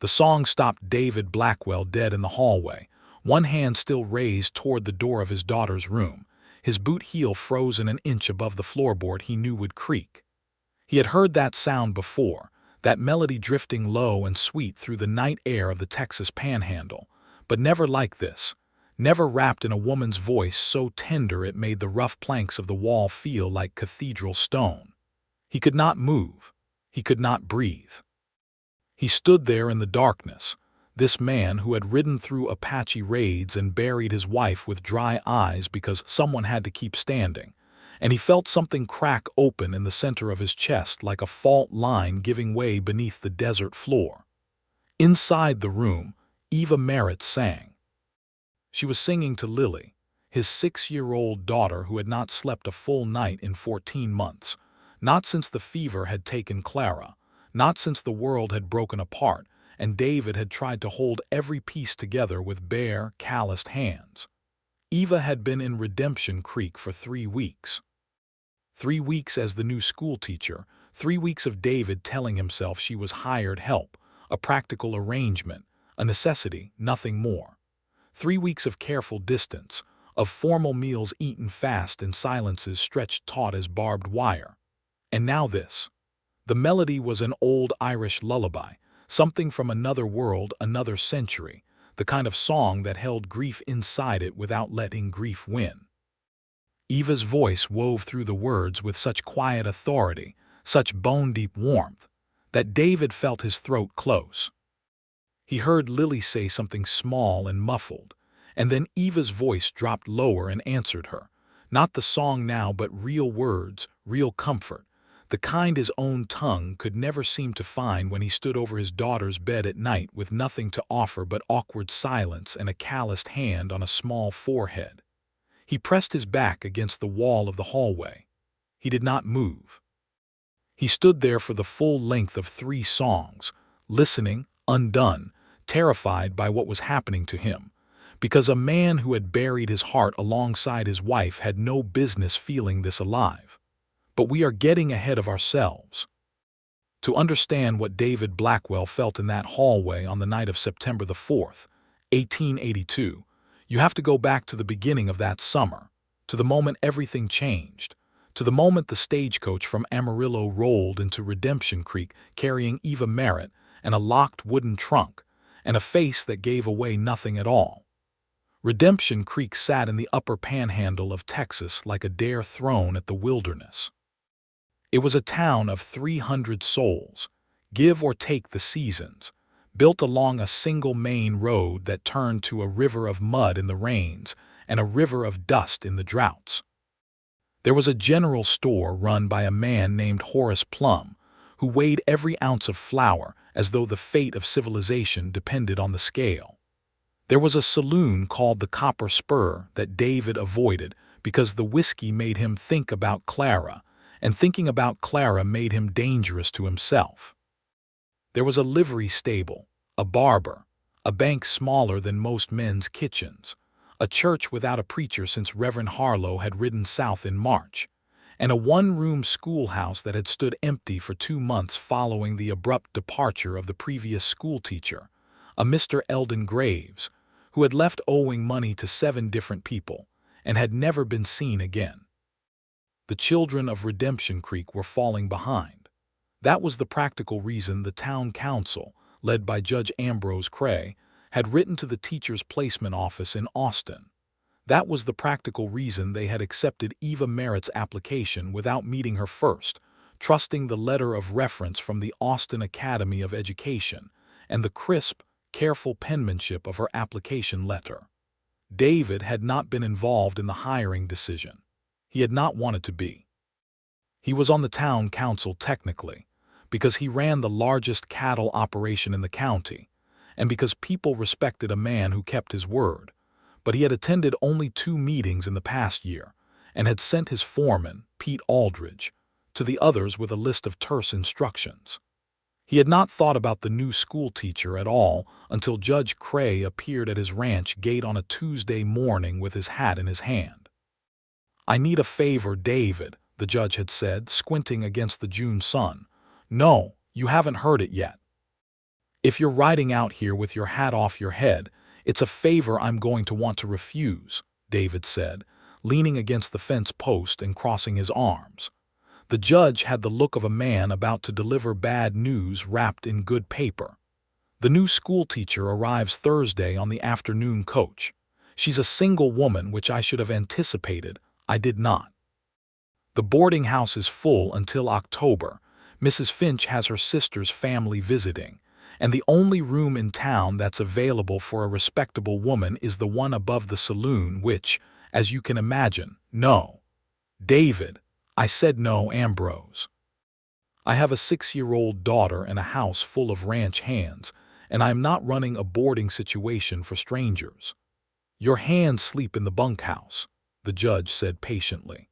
The song stopped David Blackwell dead in the hallway, one hand still raised toward the door of his daughter's room, his boot heel frozen an inch above the floorboard he knew would creak. He had heard that sound before, that melody drifting low and sweet through the night air of the Texas panhandle, but never like this, never wrapped in a woman's voice so tender it made the rough planks of the wall feel like cathedral stone. He could not move. He could not breathe. He stood there in the darkness, this man who had ridden through Apache raids and buried his wife with dry eyes because someone had to keep standing, and he felt something crack open in the center of his chest like a fault line giving way beneath the desert floor. Inside the room, Eva Merritt sang. She was singing to Lily, his 6-year-old daughter who had not slept a full night in 14 months, not since the fever had taken Clara, not since the world had broken apart and David had tried to hold every piece together with bare, calloused hands. Eva had been in Redemption Creek for 3 weeks. 3 weeks as the new schoolteacher, 3 weeks of David telling himself she was hired help, a practical arrangement, a necessity, nothing more. 3 weeks of careful distance, of formal meals eaten fast and silences stretched taut as barbed wire. And now this. The melody was an old Irish lullaby, something from another world, another century, the kind of song that held grief inside it without letting grief win. Eva's voice wove through the words with such quiet authority, such bone-deep warmth, that David felt his throat close. He heard Lily say something small and muffled, and then Eva's voice dropped lower and answered her. Not the song now, but real words, real comfort, the kind his own tongue could never seem to find when he stood over his daughter's bed at night with nothing to offer but awkward silence and a calloused hand on a small forehead. He pressed his back against the wall of the hallway. He did not move. He stood there for the full length of 3 songs, listening, undone, terrified by what was happening to him, because a man who had buried his heart alongside his wife had no business feeling this alive. But we are getting ahead of ourselves. To understand what David Blackwell felt in that hallway on the night of September the 4th, 1882, you have to go back to the beginning of that summer, to the moment everything changed, to the moment the stagecoach from Amarillo rolled into Redemption Creek carrying Eva Merritt and a locked wooden trunk, and a face that gave away nothing at all. Redemption Creek sat in the upper panhandle of Texas like a dare thrown at the wilderness. It was a town of 300 souls, give or take the seasons, built along a single main road that turned to a river of mud in the rains and a river of dust in the droughts. There was a general store run by a man named Horace Plum, who weighed every ounce of flour as though the fate of civilization depended on the scale. There was a saloon called the Copper Spur that David avoided because the whiskey made him think about Clara, and thinking about Clara made him dangerous to himself. There was a livery stable, a barber, a bank smaller than most men's kitchens, a church without a preacher since Reverend Harlow had ridden south in March, and a one-room schoolhouse that had stood empty for 2 months following the abrupt departure of the previous schoolteacher, a Mr. Eldon Graves, who had left owing money to 7 different people and had never been seen again. The children of Redemption Creek were falling behind. That was the practical reason the town council, led by Judge Ambrose Cray, had written to the teacher's placement office in Austin. That was the practical reason they had accepted Eva Merritt's application without meeting her first, trusting the letter of reference from the Austin Academy of Education and the crisp, careful penmanship of her application letter. David had not been involved in the hiring decision. He had not wanted to be. He was on the town council technically, because he ran the largest cattle operation in the county, and because people respected a man who kept his word, but he had attended only 2 meetings in the past year, and had sent his foreman, Pete Aldridge, to the others with a list of terse instructions. He had not thought about the new schoolteacher at all until Judge Cray appeared at his ranch gate on a Tuesday morning with his hat in his hand. "I need a favor, David," the judge had said, squinting against the June sun. "No, you haven't heard it yet." If you're riding out here with your hat off your head, it's a favor I'm going to want to refuse, David said, leaning against the fence post and crossing his arms. The judge had the look of a man about to deliver bad news wrapped in good paper. The new schoolteacher arrives Thursday on the afternoon coach. She's a single woman, which I should have anticipated. I did not. The boarding house is full until October. Mrs. Finch has her sister's family visiting, and the only room in town that's available for a respectable woman is the one above the saloon, which, as you can imagine, no. David, I said no, Ambrose. I have a 6-year-old daughter and a house full of ranch hands, and I'm not running a boarding situation for strangers. Your hands sleep in the bunkhouse, the judge said patiently.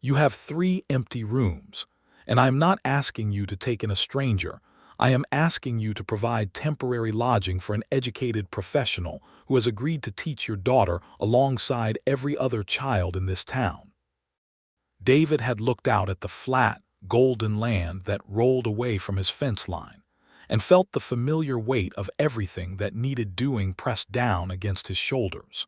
You have 3 empty rooms, and I'm not asking you to take in a stranger. I am asking you to provide temporary lodging for an educated professional who has agreed to teach your daughter alongside every other child in this town. David had looked out at the flat, golden land that rolled away from his fence line, and felt the familiar weight of everything that needed doing pressed down against his shoulders.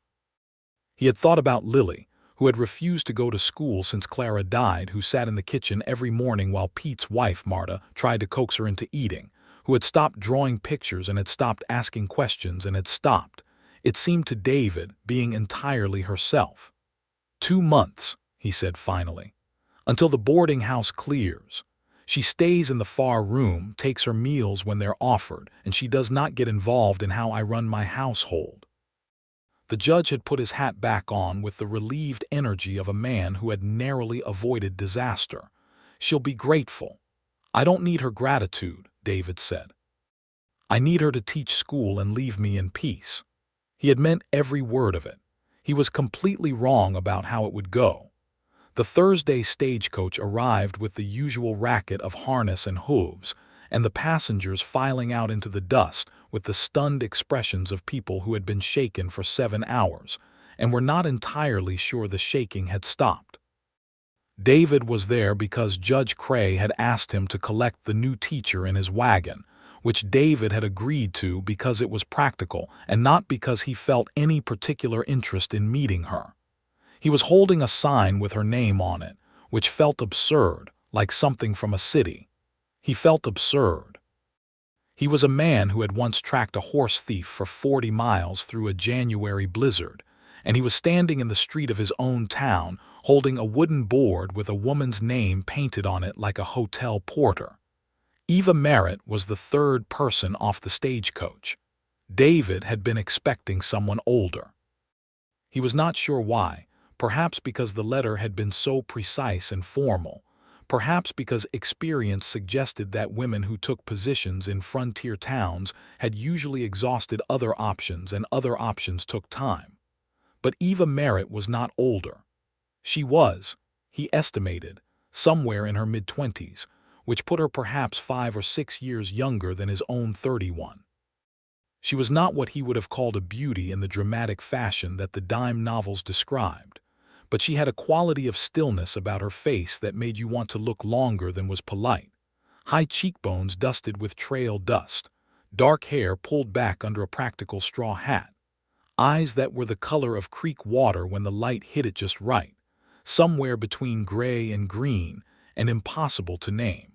He had thought about Lily, who had refused to go to school since Clara died, who sat in the kitchen every morning while Pete's wife, Marta, tried to coax her into eating, who had stopped drawing pictures and had stopped asking questions and had stopped, it seemed to David, being entirely herself. 2 months, he said finally, until the boarding house clears. She stays in the far room, takes her meals when they're offered, and she does not get involved in how I run my household. The judge had put his hat back on with the relieved energy of a man who had narrowly avoided disaster. She'll be grateful. I don't need her gratitude, David said. I need her to teach school and leave me in peace. He had meant every word of it. He was completely wrong about how it would go. The Thursday stagecoach arrived with the usual racket of harness and hooves, and the passengers filing out into the dust with the stunned expressions of people who had been shaken for 7 hours, and were not entirely sure the shaking had stopped. David was there because Judge Cray had asked him to collect the new teacher in his wagon, which David had agreed to because it was practical and not because he felt any particular interest in meeting her. He was holding a sign with her name on it, which felt absurd, like something from a city. He felt absurd. He was a man who had once tracked a horse thief for 40 miles through a January blizzard, and he was standing in the street of his own town holding a wooden board with a woman's name painted on it like a hotel porter. Eva Merritt was the 3rd person off the stagecoach. David had been expecting someone older. He was not sure why. Perhaps because the letter had been so precise and formal, perhaps because experience suggested that women who took positions in frontier towns had usually exhausted other options and other options took time. But Eva Merritt was not older. She was, he estimated, somewhere in her mid-20s, which put her perhaps 5 or 6 years younger than his own 31. She was not what he would have called a beauty in the dramatic fashion that the dime novels described, but she had a quality of stillness about her face that made you want to look longer than was polite. High cheekbones dusted with trail dust, dark hair pulled back under a practical straw hat, eyes that were the color of creek water when the light hit it just right, somewhere between gray and green, and impossible to name.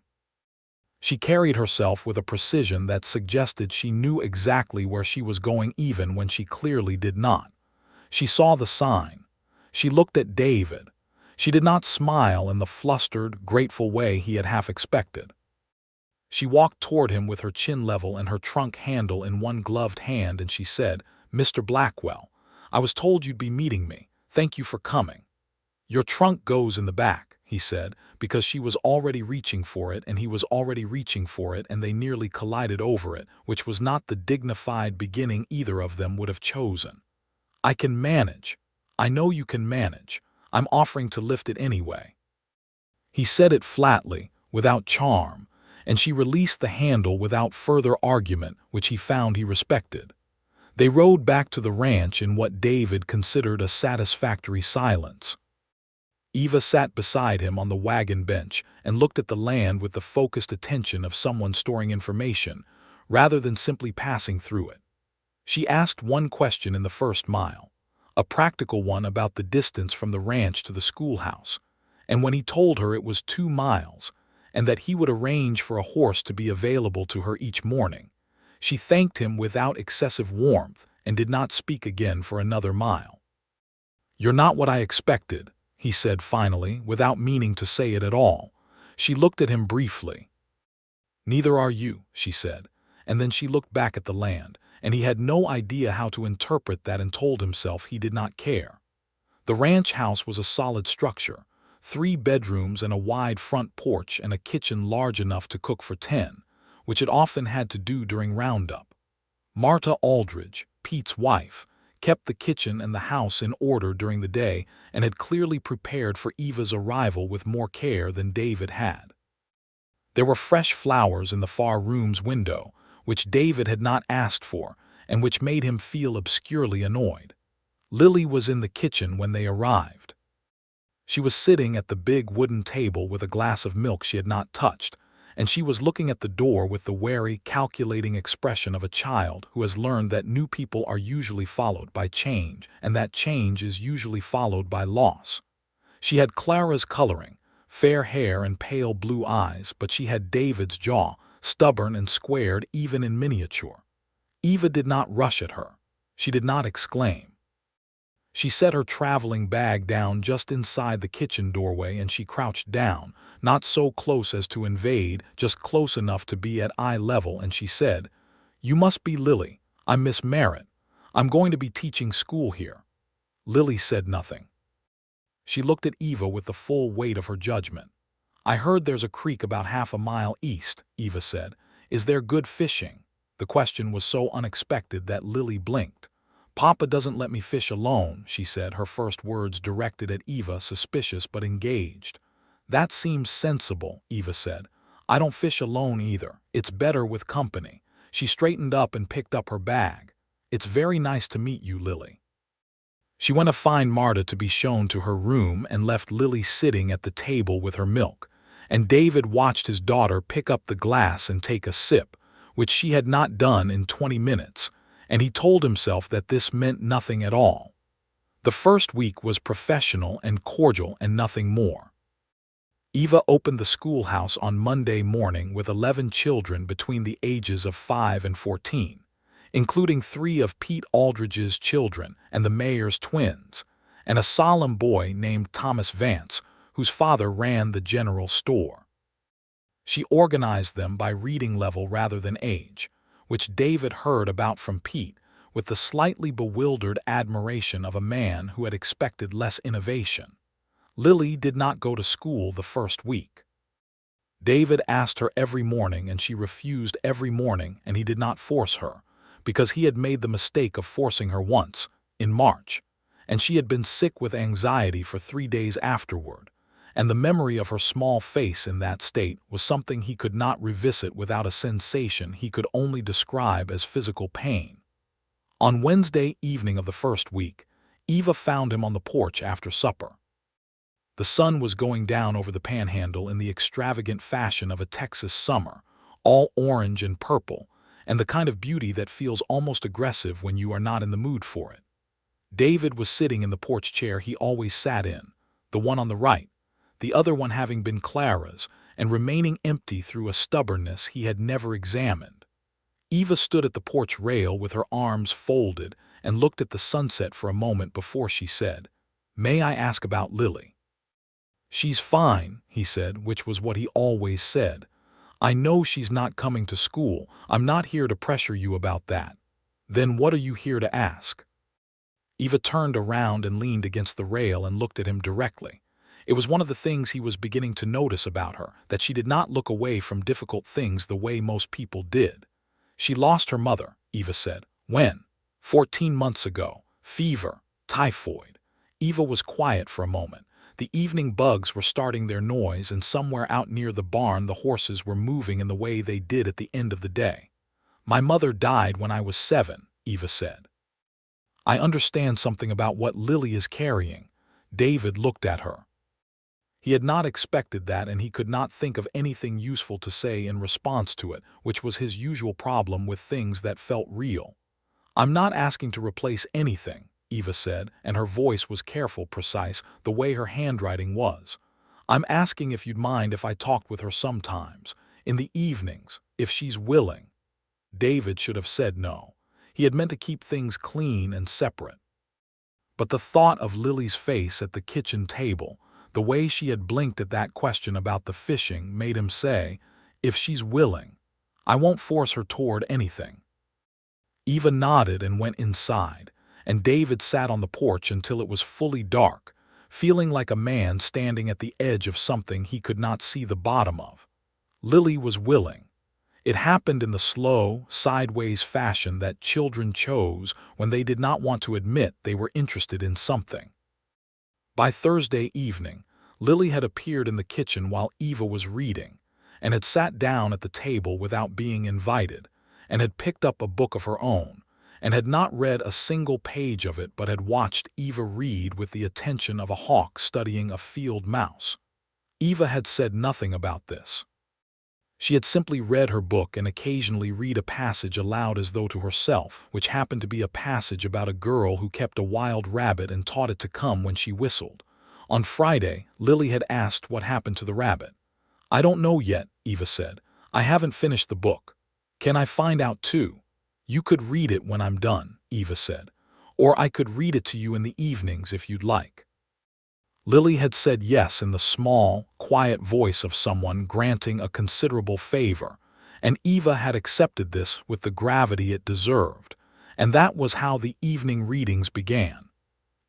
She carried herself with a precision that suggested she knew exactly where she was going even when she clearly did not. She saw the sign. She looked at David. She did not smile in the flustered, grateful way he had half expected. She walked toward him with her chin level and her trunk handle in one gloved hand, and she said, "Mr. Blackwell, I was told you'd be meeting me. Thank you for coming." "Your trunk goes in the back," he said, because she was already reaching for it and he was already reaching for it, and they nearly collided over it, which was not the dignified beginning either of them would have chosen. "I can manage. I know you can manage. I'm offering to lift it anyway." He said it flatly, without charm, and she released the handle without further argument, which he found he respected. They rode back to the ranch in what David considered a satisfactory silence. Eva sat beside him on the wagon bench and looked at the land with the focused attention of someone storing information, rather than simply passing through it. She asked one question in the first mile, a practical one about the distance from the ranch to the schoolhouse, and when he told her it was 2 miles and that he would arrange for a horse to be available to her each morning, she thanked him without excessive warmth and did not speak again for another mile. "You're not what I expected," he said finally, without meaning to say it at all. She looked at him briefly. "Neither are you," she said, and then she looked back at the land, and he had no idea how to interpret that and told himself he did not care. The ranch house was a solid structure, 3 bedrooms and a wide front porch and a kitchen large enough to cook for 10, which it often had to do during roundup. Marta Aldridge, Pete's wife, kept the kitchen and the house in order during the day and had clearly prepared for Eva's arrival with more care than David had. There were fresh flowers in the far room's window, which David had not asked for and which made him feel obscurely annoyed. Lily was in the kitchen when they arrived. She was sitting at the big wooden table with a glass of milk she had not touched, and she was looking at the door with the wary, calculating expression of a child who has learned that new people are usually followed by change and that change is usually followed by loss. She had Clara's coloring, fair hair and pale blue eyes, but she had David's jaw, stubborn and squared even in miniature. Eva did not rush at her. She did not exclaim. She set her traveling bag down just inside the kitchen doorway and she crouched down, not so close as to invade, just close enough to be at eye level, and she said, "You must be Lily. I'm Miss Merritt. I'm going to be teaching school here." Lily said nothing. She looked at Eva with the full weight of her judgment. "I heard there's a creek about half a mile east," Eva said. "Is there good fishing?" The question was so unexpected that Lily blinked. "Papa doesn't let me fish alone," she said, her first words directed at Eva, suspicious but engaged. "That seems sensible," Eva said. "I don't fish alone either. It's better with company." She straightened up and picked up her bag. "It's very nice to meet you, Lily." She went to find Marta to be shown to her room and left Lily sitting at the table with her milk, and David watched his daughter pick up the glass and take a sip, which she had not done in 20 minutes, and he told himself that this meant nothing at all. The first week was professional and cordial and nothing more. Eva opened the schoolhouse on Monday morning with 11 children between the ages of 5 and 14, including 3 of Pete Aldridge's children and the mayor's twins, and a solemn boy named Thomas Vance, whose father ran the general store. She organized them by reading level rather than age, which David heard about from Pete with the slightly bewildered admiration of a man who had expected less innovation. Lily did not go to school the first week. David asked her every morning and she refused every morning, and he did not force her, because he had made the mistake of forcing her once, in March, and she had been sick with anxiety for 3 days afterward, and the memory of her small face in that state was something he could not revisit without a sensation he could only describe as physical pain. On Wednesday evening of the first week, Eva found him on the porch after supper. The sun was going down over the panhandle in the extravagant fashion of a Texas summer, all orange and purple, and the kind of beauty that feels almost aggressive when you are not in the mood for it. David was sitting in the porch chair he always sat in, the one on the right, the other one having been Clara's, and remaining empty through a stubbornness he had never examined. Eva stood at the porch rail with her arms folded and looked at the sunset for a moment before she said, "May I ask about Lily?" "She's fine," he said, which was what he always said. "I know she's not coming to school. I'm not here to pressure you about that." "Then what are you here to ask?" Eva turned around and leaned against the rail and looked at him directly. It was one of the things he was beginning to notice about her, that she did not look away from difficult things the way most people did. "She lost her mother," Eva said. "When?" 14 months ago. Fever, typhoid." Eva was quiet for a moment. The evening bugs were starting their noise, and somewhere out near the barn the horses were moving in the way they did at the end of the day. "My mother died when I was 7, Eva said. "I understand something about what Lily is carrying." David looked at her. He had not expected that, and he could not think of anything useful to say in response to it, which was his usual problem with things that felt real. "I'm not asking to replace anything," Eva said, and her voice was careful, precise, the way her handwriting was. "I'm asking if you'd mind if I talked with her sometimes, in the evenings, if she's willing." David should have said no. He had meant to keep things clean and separate. But the thought of Lily's face at the kitchen table, the way she had blinked at that question about the fishing, made him say, "If she's willing. I won't force her toward anything." Eva nodded and went inside, and David sat on the porch until it was fully dark, feeling like a man standing at the edge of something he could not see the bottom of. Lily was willing. It happened in the slow, sideways fashion that children chose when they did not want to admit they were interested in something. By Thursday evening, Lily had appeared in the kitchen while Eva was reading, and had sat down at the table without being invited, and had picked up a book of her own, and had not read a single page of it, but had watched Eva read with the attention of a hawk studying a field mouse. Eva had said nothing about this. She had simply read her book and occasionally read a passage aloud as though to herself, which happened to be a passage about a girl who kept a wild rabbit and taught it to come when she whistled. On Friday, Lily had asked what happened to the rabbit. "I don't know yet," Eva said. "I haven't finished the book." "Can I find out too?" "You could read it when I'm done," Eva said. "Or I could read it to you in the evenings if you'd like." Lily had said yes in the small, quiet voice of someone granting a considerable favor, and Eva had accepted this with the gravity it deserved, and that was how the evening readings began.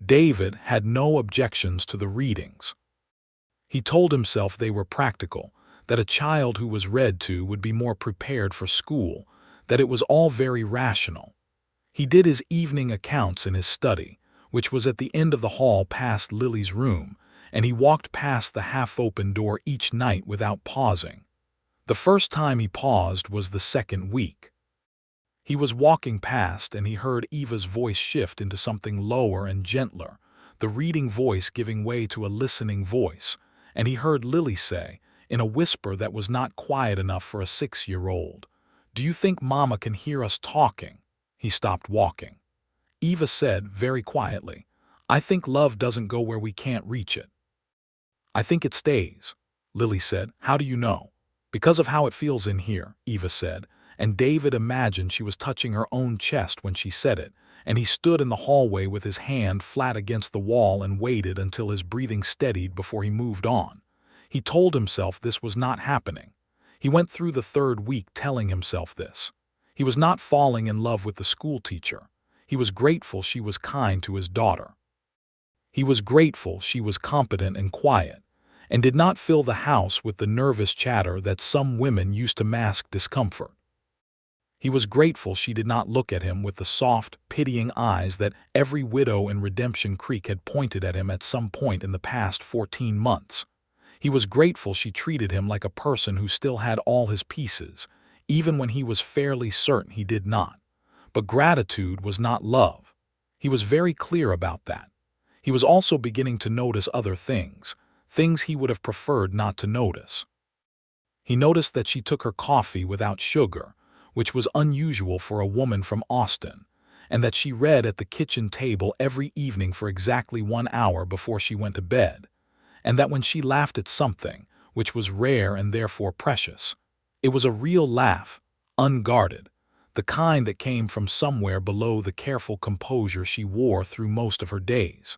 David had no objections to the readings. He told himself they were practical, that a child who was read to would be more prepared for school, that it was all very rational. He did his evening accounts in his study, which was at the end of the hall past Lily's room, and he walked past the half-open door each night without pausing. The first time he paused was the second week. He was walking past, and he heard Eva's voice shift into something lower and gentler, the reading voice giving way to a listening voice, and he heard Lily say, in a whisper that was not quiet enough for a 6-year-old, "Do you think Mama can hear us talking?" He stopped walking. Eva said, very quietly, "I think love doesn't go where we can't reach it." "I think it stays," Lily said. "How do you know?" "Because of how it feels in here," Eva said, and David imagined she was touching her own chest when she said it, and he stood in the hallway with his hand flat against the wall and waited until his breathing steadied before he moved on. He told himself this was not happening. He went through the third week telling himself this. He was not falling in love with the schoolteacher. He was grateful she was kind to his daughter. He was grateful she was competent and quiet, and did not fill the house with the nervous chatter that some women used to mask discomfort. He was grateful she did not look at him with the soft, pitying eyes that every widow in Redemption Creek had pointed at him at some point in the past 14 months. He was grateful she treated him like a person who still had all his pieces, even when he was fairly certain he did not. But gratitude was not love. He was very clear about that. He was also beginning to notice other things, things he would have preferred not to notice. He noticed that she took her coffee without sugar, which was unusual for a woman from Austin, and that she read at the kitchen table every evening for exactly 1 hour before she went to bed, and that when she laughed at something, which was rare and therefore precious, it was a real laugh, unguarded, the kind that came from somewhere below the careful composure she wore through most of her days.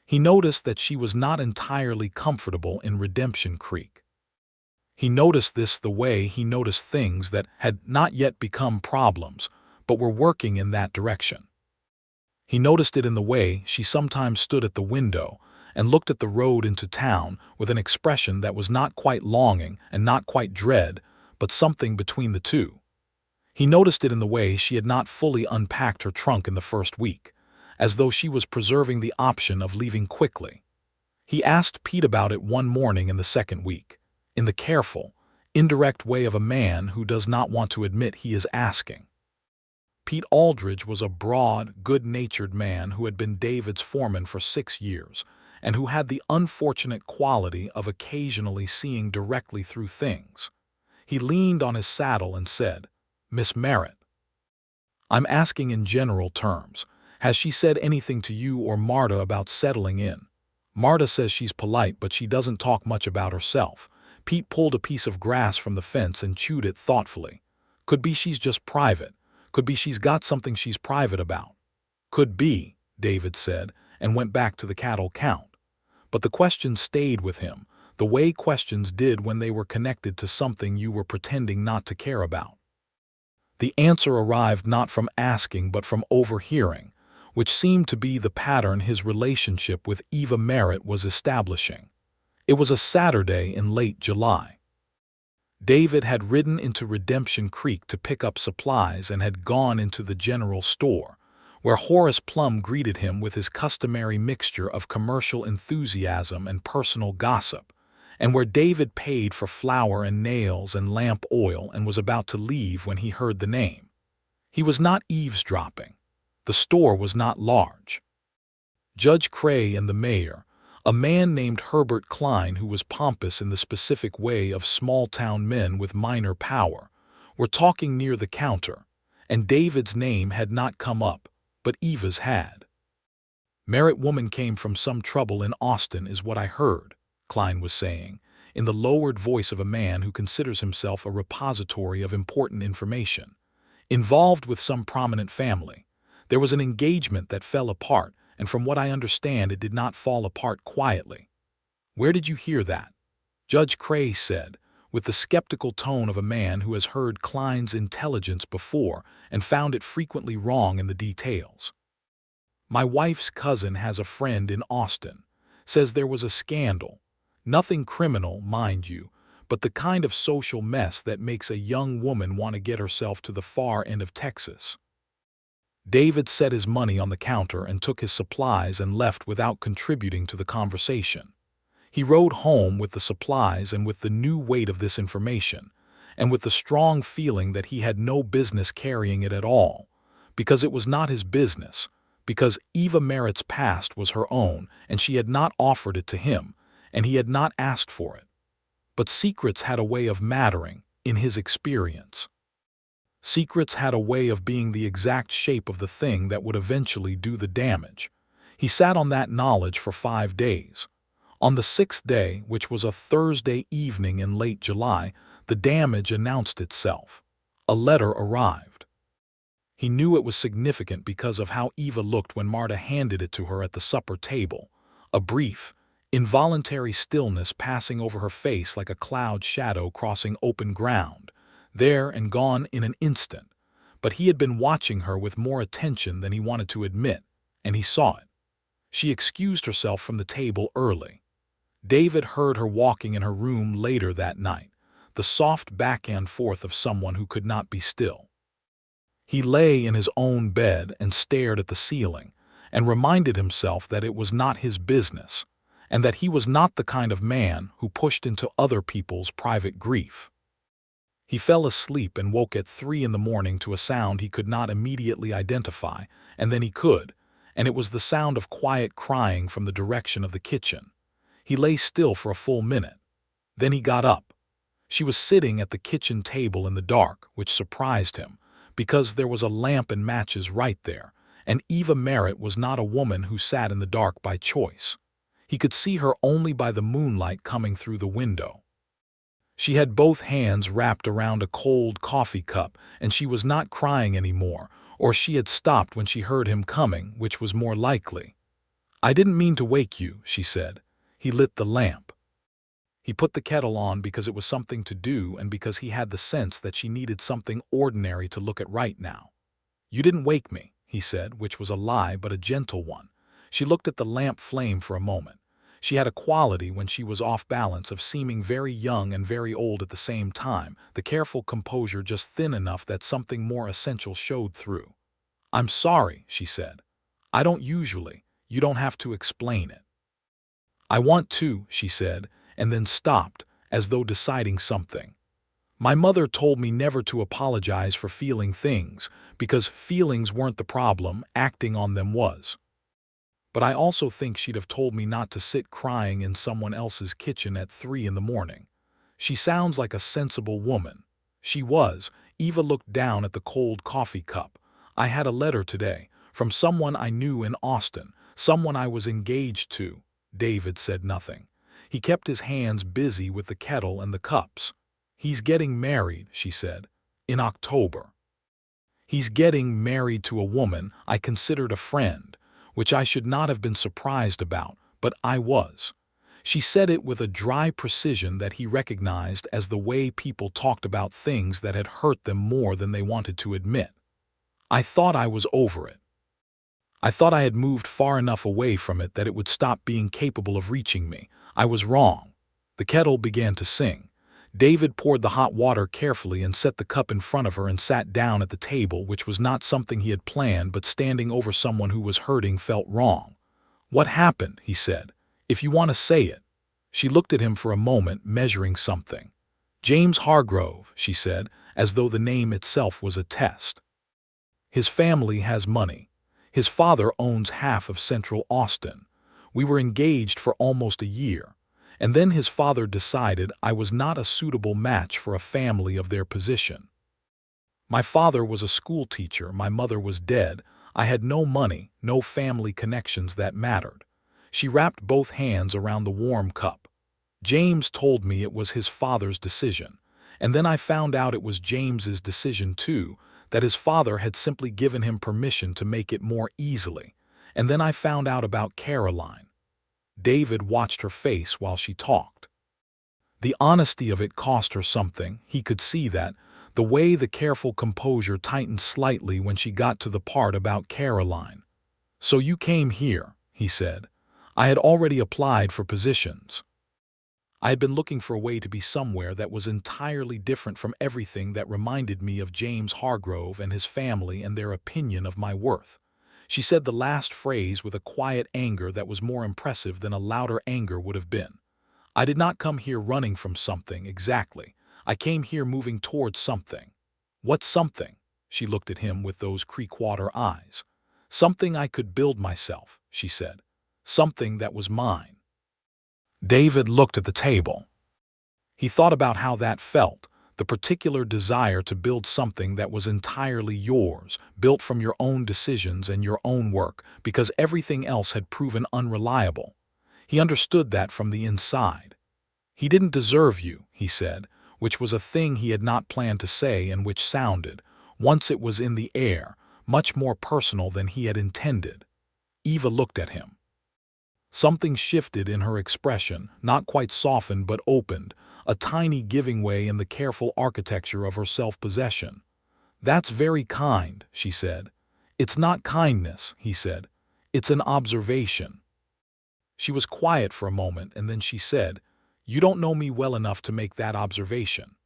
He noticed that she was not entirely comfortable in Redemption Creek. He noticed this the way he noticed things that had not yet become problems, but were working in that direction. He noticed it in the way she sometimes stood at the window and looked at the road into town with an expression that was not quite longing and not quite dread, but something between the two. He noticed it in the way she had not fully unpacked her trunk in the first week, as though she was preserving the option of leaving quickly. He asked Pete about it one morning in the second week, in the careful, indirect way of a man who does not want to admit he is asking. Pete Aldridge was a broad, good-natured man who had been David's foreman for 6 years, and who had the unfortunate quality of occasionally seeing directly through things. He leaned on his saddle and said, "Miss Merritt, I'm asking in general terms. Has she said anything to you or Marta about settling in? Marta says she's polite, but she doesn't talk much about herself." Pete pulled a piece of grass from the fence and chewed it thoughtfully. "Could be she's just private. Could be she's got something she's private about." "Could be," David said, and went back to the cattle count. But the question stayed with him, the way questions did when they were connected to something you were pretending not to care about. The answer arrived not from asking but from overhearing, which seemed to be the pattern his relationship with Eva Merritt was establishing. It was a Saturday in late July. David had ridden into Redemption Creek to pick up supplies and had gone into the general store, where Horace Plum greeted him with his customary mixture of commercial enthusiasm and personal gossip, and where David paid for flour and nails and lamp oil and was about to leave when he heard the name. He was not eavesdropping. The store was not large. Judge Cray and the mayor, a man named Herbert Klein who was pompous in the specific way of small-town men with minor power, were talking near the counter, and David's name had not come up, but Eva's had. "Merritt woman came from some trouble in Austin is what I heard," Klein was saying, in the lowered voice of a man who considers himself a repository of important information. "Involved with some prominent family. There was an engagement that fell apart, and from what I understand it did not fall apart quietly." "Where did you hear that?" Judge Cray said, with the skeptical tone of a man who has heard Klein's intelligence before and found it frequently wrong in the details. "My wife's cousin has a friend in Austin. Says there was a scandal. Nothing criminal, mind you, but the kind of social mess that makes a young woman want to get herself to the far end of Texas." David set his money on the counter and took his supplies and left without contributing to the conversation. He rode home with the supplies and with the new weight of this information, and with the strong feeling that he had no business carrying it at all, because it was not his business, because Eva Merritt's past was her own and she had not offered it to him, and he had not asked for it. But secrets had a way of mattering, in his experience. Secrets had a way of being the exact shape of the thing that would eventually do the damage. He sat on that knowledge for 5 days. On the 6th day, which was a Thursday evening in late July, the damage announced itself. A letter arrived. He knew it was significant because of how Eva looked when Marta handed it to her at the supper table. A brief, involuntary stillness passing over her face like a cloud shadow crossing open ground, there and gone in an instant. But he had been watching her with more attention than he wanted to admit, and he saw it. She excused herself from the table early. David heard her walking in her room later that night, the soft back and forth of someone who could not be still. He lay in his own bed and stared at the ceiling, and reminded himself that it was not his business, and that he was not the kind of man who pushed into other people's private grief. He fell asleep and woke at 3 in the morning to a sound he could not immediately identify, and then he could, and it was the sound of quiet crying from the direction of the kitchen. He lay still for a full minute. Then he got up. She was sitting at the kitchen table in the dark, which surprised him, because there was a lamp and matches right there, and Eva Merritt was not a woman who sat in the dark by choice. He could see her only by the moonlight coming through the window. She had both hands wrapped around a cold coffee cup, and she was not crying anymore, or she had stopped when she heard him coming, which was more likely. "I didn't mean to wake you," she said. He lit the lamp. He put the kettle on because it was something to do and because he had the sense that she needed something ordinary to look at right now. "You didn't wake me," he said, which was a lie but a gentle one. She looked at the lamp flame for a moment. She had a quality when she was off balance of seeming very young and very old at the same time, the careful composure just thin enough that something more essential showed through. "I'm sorry," she said. "I don't usually. You don't have to explain it." "I want to," she said, and then stopped, as though deciding something. "My mother told me never to apologize for feeling things, because feelings weren't the problem, acting on them was." But I also think she'd have told me not to sit crying in someone else's kitchen at 3 in the morning. She sounds like a sensible woman. She was. Eva looked down at the cold coffee cup. I had a letter today, from someone I knew in Austin, someone I was engaged to. David said nothing. He kept his hands busy with the kettle and the cups. He's getting married, she said, in October. He's getting married to a woman I considered a friend, which I should not have been surprised about, but I was. She said it with a dry precision that he recognized as the way people talked about things that had hurt them more than they wanted to admit. I thought I was over it. I thought I had moved far enough away from it that it would stop being capable of reaching me. I was wrong. The kettle began to sing. David poured the hot water carefully and set the cup in front of her and sat down at the table, which was not something he had planned, but standing over someone who was hurting felt wrong. "What happened?" he said. "If you want to say it." She looked at him for a moment, measuring something. "James Hargrove," she said, as though the name itself was a test. "His family has money. His father owns half of Central Austin. We were engaged for almost a year, and then his father decided I was not a suitable match for a family of their position. My father was a schoolteacher, my mother was dead, I had no money, no family connections that mattered." She wrapped both hands around the warm cup. "James told me it was his father's decision, and then I found out it was James's decision too, that his father had simply given him permission to make it more easily, and then I found out about Caroline." David watched her face while she talked. The honesty of it cost her something, he could see that, the way the careful composure tightened slightly when she got to the part about Caroline. "So you came here," he said. "I had already applied for positions. I had been looking for a way to be somewhere that was entirely different from everything that reminded me of James Hargrove and his family and their opinion of my worth." She said the last phrase with a quiet anger that was more impressive than a louder anger would have been. "I did not come here running from something, exactly. I came here moving towards something." "What something?" She looked at him with those creek-water eyes. "Something I could build myself," she said. "Something that was mine." David looked at the table. He thought about how that felt, the particular desire to build something that was entirely yours, built from your own decisions and your own work, because everything else had proven unreliable. He understood that from the inside. "He didn't deserve you," he said, which was a thing he had not planned to say and which sounded, once it was in the air, much more personal than he had intended. Eva looked at him. Something shifted in her expression, not quite softened but opened, a tiny giving way in the careful architecture of her self-possession. "That's very kind," she said. "It's not kindness," he said. "It's an observation." She was quiet for a moment, and then she said, "You don't know me well enough to make that observation."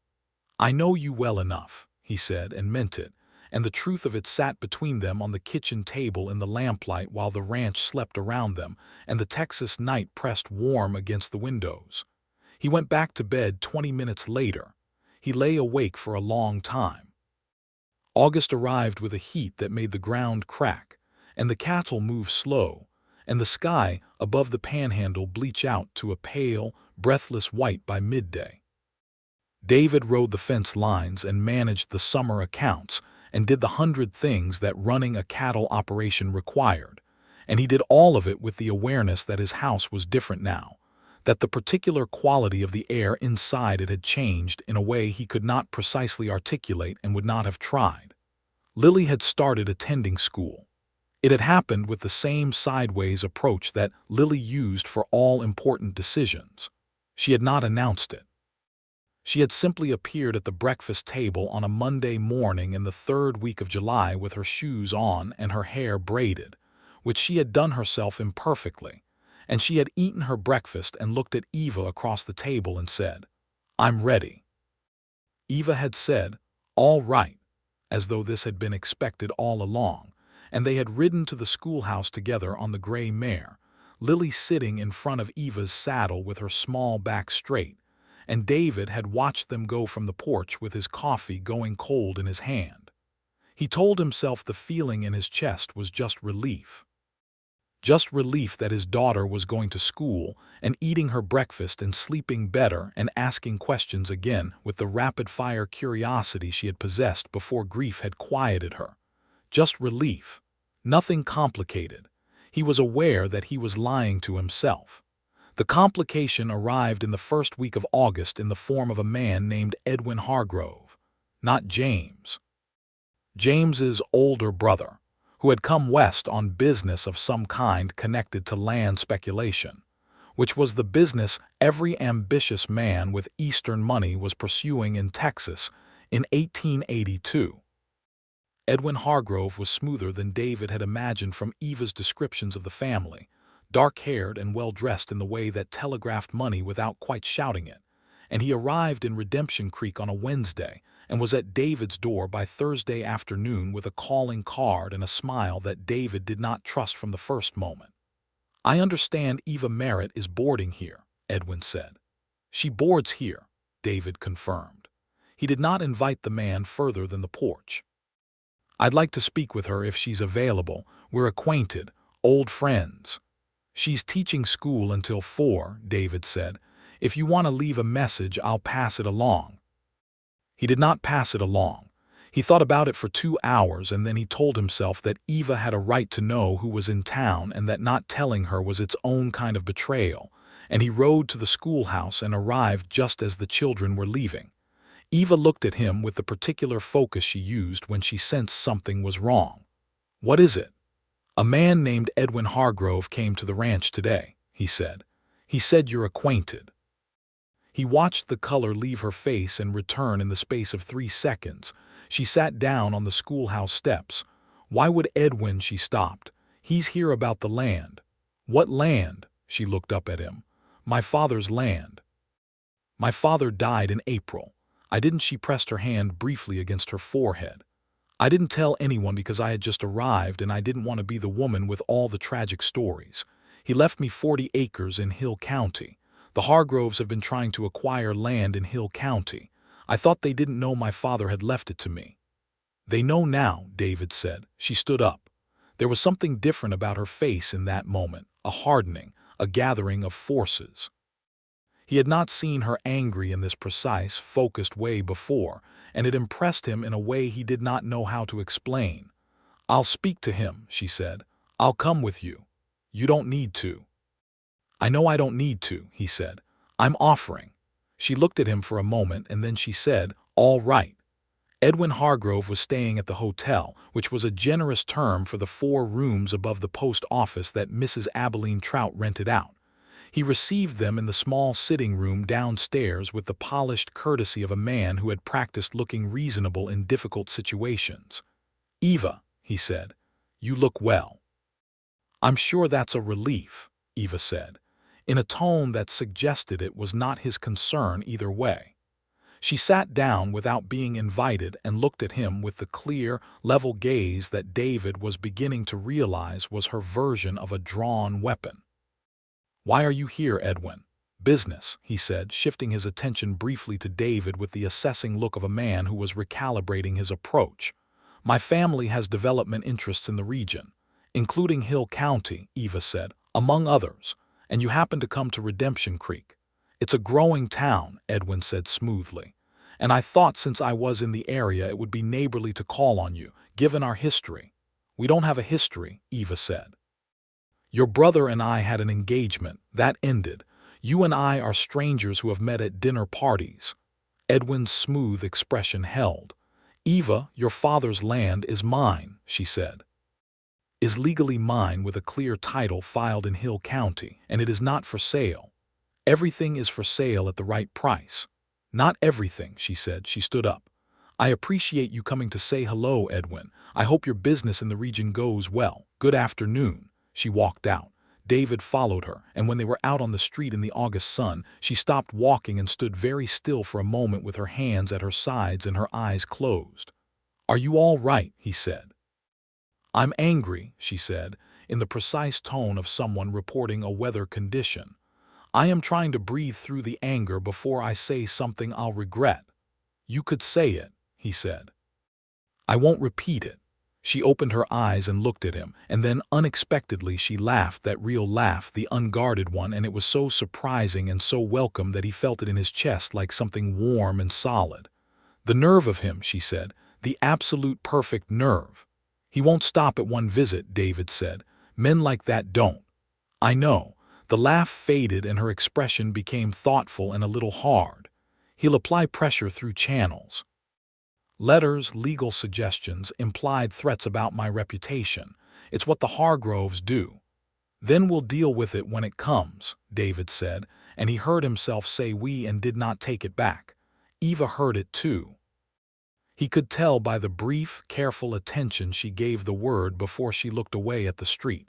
"I know you well enough," he said, and meant it, and the truth of it sat between them on the kitchen table in the lamplight while the ranch slept around them and the Texas night pressed warm against the windows. He went back to bed 20 minutes later. He lay awake for a long time. August arrived with a heat that made the ground crack, and the cattle move slow, and the sky above the panhandle bleach out to a pale, breathless white by midday. David rode the fence lines and managed the summer accounts and did the 100 things that running a cattle operation required, and he did all of it with the awareness that his house was different now, that the particular quality of the air inside it had changed in a way he could not precisely articulate and would not have tried. Lily had started attending school. It had happened with the same sideways approach that Lily used for all important decisions. She had not announced it. She had simply appeared at the breakfast table on a Monday morning in the 3rd week of July with her shoes on and her hair braided, which she had done herself imperfectly, and she had eaten her breakfast and looked at Eva across the table and said, "I'm ready." Eva had said, "All right," as though this had been expected all along, and they had ridden to the schoolhouse together on the gray mare, Lily sitting in front of Eva's saddle with her small back straight, and David had watched them go from the porch with his coffee going cold in his hand. He told himself the feeling in his chest was just relief. Just relief that his daughter was going to school and eating her breakfast and sleeping better and asking questions again with the rapid-fire curiosity she had possessed before grief had quieted her. Just relief. Nothing complicated. He was aware that he was lying to himself. The complication arrived in the first week of August in the form of a man named Edwin Hargrove, not James. James's older brother, who had come west on business of some kind connected to land speculation, which was the business every ambitious man with Eastern money was pursuing in Texas in 1882. Edwin Hargrove was smoother than David had imagined from Eva's descriptions of the family, dark-haired and well-dressed in the way that telegraphed money without quite shouting it, and he arrived in Redemption Creek on a Wednesday and was at David's door by Thursday afternoon with a calling card and a smile that David did not trust from the first moment. "I understand Eva Merritt is boarding here," Edwin said. "She boards here," David confirmed. He did not invite the man further than the porch. "I'd like to speak with her if she's available. We're acquainted, old friends." "She's teaching school until 4, David said. "If you want to leave a message, I'll pass it along." He did not pass it along. He thought about it for 2 hours, and then he told himself that Eva had a right to know who was in town and that not telling her was its own kind of betrayal, and he rode to the schoolhouse and arrived just as the children were leaving. Eva looked at him with the particular focus she used when she sensed something was wrong. "What is it?" "A man named Edwin Hargrove came to the ranch today," he said. "He said you're acquainted." He watched the color leave her face and return in the space of 3 seconds. She sat down on the schoolhouse steps. "Why would Edwin?" She stopped. "He's here about the land." "What land?" She looked up at him. "My father's land." "My father died in April." I didn't. She pressed her hand briefly against her forehead. "I didn't tell anyone because I had just arrived and I didn't want to be the woman with all the tragic stories. He left me 40 acres in Hill County. The Hargroves have been trying to acquire land in Hill County. I thought they didn't know my father had left it to me." "They know now," David said. She stood up. There was something different about her face in that moment, a hardening, a gathering of forces. He had not seen her angry in this precise, focused way before, and it impressed him in a way he did not know how to explain. "I'll speak to him," she said. "I'll come with you." "You don't need to." "I know I don't need to," he said. "I'm offering." She looked at him for a moment and then she said, "All right." Edwin Hargrove was staying at the hotel, which was a generous term for the 4 rooms above the post office that Mrs. Abilene Trout rented out. He received them in the small sitting room downstairs with the polished courtesy of a man who had practiced looking reasonable in difficult situations. "Eva," he said, "you look well." "I'm sure that's a relief," Eva said, in a tone that suggested it was not his concern either way. She sat down without being invited and looked at him with the clear, level gaze that David was beginning to realize was her version of a drawn weapon. "Why are you here, Edwin?" "Business," he said, shifting his attention briefly to David with the assessing look of a man who was recalibrating his approach. "My family has development interests in the region, including Hill County," Eva said, "among others, and you happen to come to Redemption Creek." "It's a growing town," Edwin said smoothly, "and I thought since I was in the area it would be neighborly to call on you, given our history." "We don't have a history," Eva said. "Your brother and I had an engagement. That ended. You and I are strangers who have met at dinner parties." Edwin's smooth expression held. "Eva, your father's land is mine," she said. "Is legally mine with a clear title filed in Hill County, and it is not for sale. Everything is for sale at the right price." "Not everything," she said. She stood up. "I appreciate you coming to say hello, Edwin. I hope your business in the region goes well. Good afternoon." She walked out. David followed her, and when they were out on the street in the August sun, she stopped walking and stood very still for a moment with her hands at her sides and her eyes closed. "Are you all right?" he said. "I'm angry," she said, in the precise tone of someone reporting a weather condition. "I am trying to breathe through the anger before I say something I'll regret." "You could say it," he said. "I won't repeat it." She opened her eyes and looked at him, and then unexpectedly she laughed, that real laugh, the unguarded one, and it was so surprising and so welcome that he felt it in his chest like something warm and solid. "The nerve of him," she said, "the absolute perfect nerve." "He won't stop at one visit," David said. "Men like that don't." "I know." The laugh faded and her expression became thoughtful and a little hard. "He'll apply pressure through channels. Letters, legal suggestions, implied threats about my reputation. It's what the Hargroves do." "Then we'll deal with it when it comes," David said, and he heard himself say "we" and did not take it back. Eva heard it too. He could tell by the brief, careful attention she gave the word before she looked away at the street.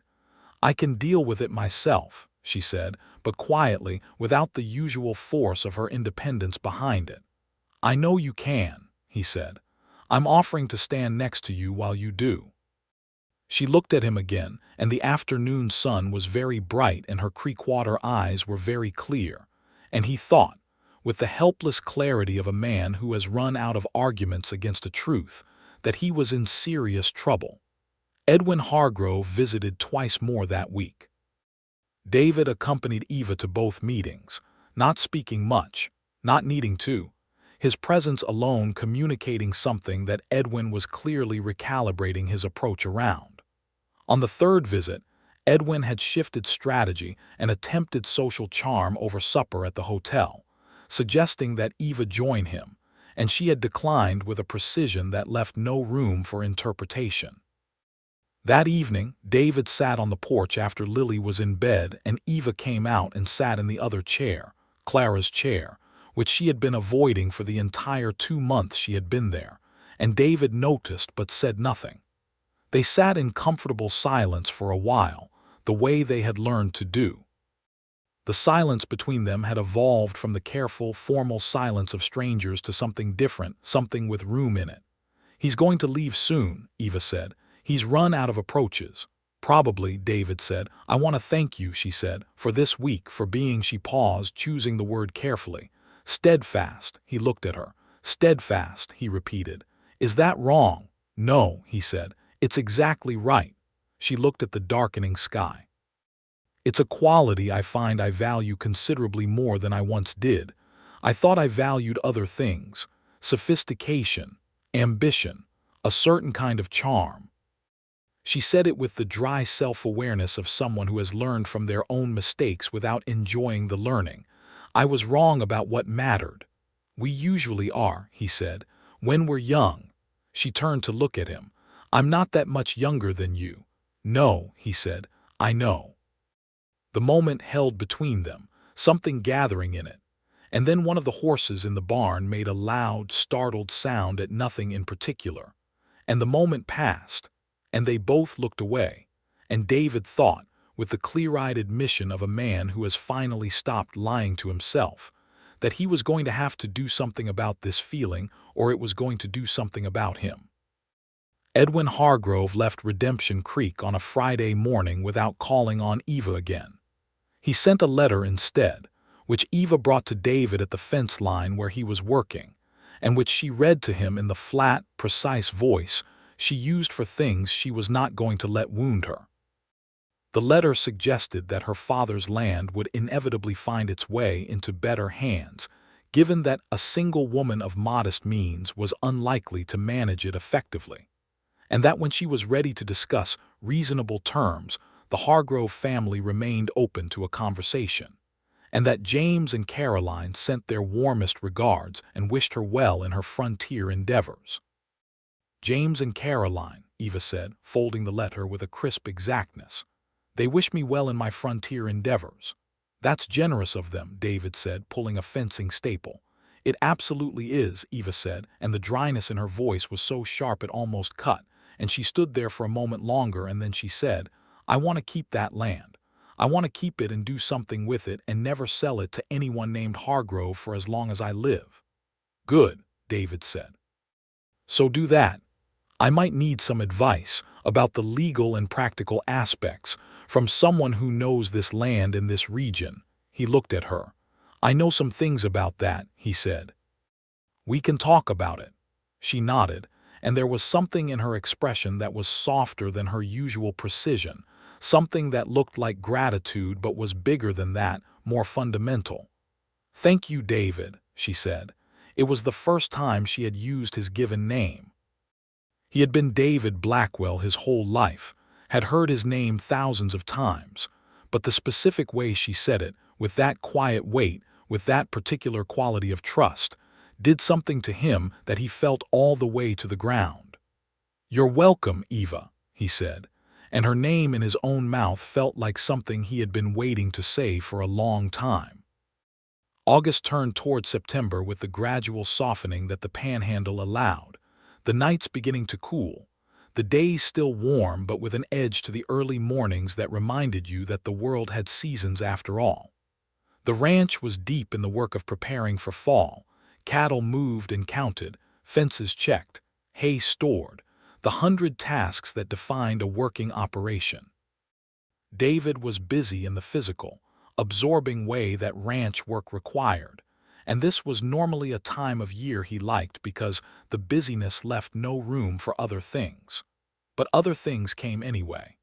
"I can deal with it myself," she said, but quietly, without the usual force of her independence behind it. "I know you can," he said. "I'm offering to stand next to you while you do." She looked at him again, and the afternoon sun was very bright and her creekwater eyes were very clear, and he thought, with the helpless clarity of a man who has run out of arguments against a truth, that he was in serious trouble. Edwin Hargrove visited twice more that week. David accompanied Eva to both meetings, not speaking much, not needing to, his presence alone communicating something that Edwin was clearly recalibrating his approach around. On the third visit, Edwin had shifted strategy and attempted social charm over supper at the hotel, suggesting that Eva join him, and she had declined with a precision that left no room for interpretation. That evening, David sat on the porch after Lily was in bed and Eva came out and sat in the other chair, Clara's chair, which she had been avoiding for the entire 2 months she had been there, and David noticed but said nothing. They sat in comfortable silence for a while, the way they had learned to do. The silence between them had evolved from the careful, formal silence of strangers to something different, something with room in it. "He's going to leave soon," Eva said. "He's run out of approaches." "Probably," David said. "I want to thank you," she said, "for this week, for being—" She paused, choosing the word carefully. "Steadfast." He looked at her. "Steadfast," he repeated. "Is that wrong?" "No," he said. "It's exactly right." She looked at the darkening sky. "It's a quality I find I value considerably more than I once did. I thought I valued other things, sophistication, ambition, a certain kind of charm." She said it with the dry self-awareness of someone who has learned from their own mistakes without enjoying the learning. "I was wrong about what mattered." "We usually are," he said, "when we're young." She turned to look at him. "I'm not that much younger than you." "No," he said, "I know." The moment held between them, something gathering in it, and then one of the horses in the barn made a loud, startled sound at nothing in particular, and the moment passed, and they both looked away, and David thought, with the clear-eyed admission of a man who has finally stopped lying to himself, that he was going to have to do something about this feeling, or it was going to do something about him. Edwin Hargrove left Redemption Creek on a Friday morning without calling on Eva again. He sent a letter instead, which Eva brought to David at the fence line where he was working, and which she read to him in the flat, precise voice she used for things she was not going to let wound her. The letter suggested that her father's land would inevitably find its way into better hands, given that a single woman of modest means was unlikely to manage it effectively, and that when she was ready to discuss reasonable terms, the Hargrove family remained open to a conversation, and that James and Caroline sent their warmest regards and wished her well in her frontier endeavors. "James and Caroline," Eva said, folding the letter with a crisp exactness. "They wish me well in my frontier endeavors." "That's generous of them," David said, pulling a fencing staple. "It absolutely is," Eva said, and the dryness in her voice was so sharp it almost cut, and she stood there for a moment longer and then she said, "I want to keep that land. I want to keep it and do something with it and never sell it to anyone named Hargrove for as long as I live." "Good," David said. "So do that. I might need some advice about the legal and practical aspects from someone who knows this land in this region." He looked at her. "I know some things about that," he said. "We can talk about it." She nodded, and there was something in her expression that was softer than her usual precision, something that looked like gratitude but was bigger than that, more fundamental. "Thank you, David," she said. It was the first time she had used his given name. He had been David Blackwell his whole life, had heard his name thousands of times, but the specific way she said it, with that quiet weight, with that particular quality of trust, did something to him that he felt all the way to the ground. "You're welcome, Eva," he said, and her name in his own mouth felt like something he had been waiting to say for a long time. August turned toward September with the gradual softening that the panhandle allowed, the nights beginning to cool, the days still warm but with an edge to the early mornings that reminded you that the world had seasons after all. The ranch was deep in the work of preparing for fall, cattle moved and counted, fences checked, hay stored, the 100 tasks that defined a working operation. David was busy in the physical, absorbing way that ranch work required, and this was normally a time of year he liked because the busyness left no room for other things. But other things came anyway.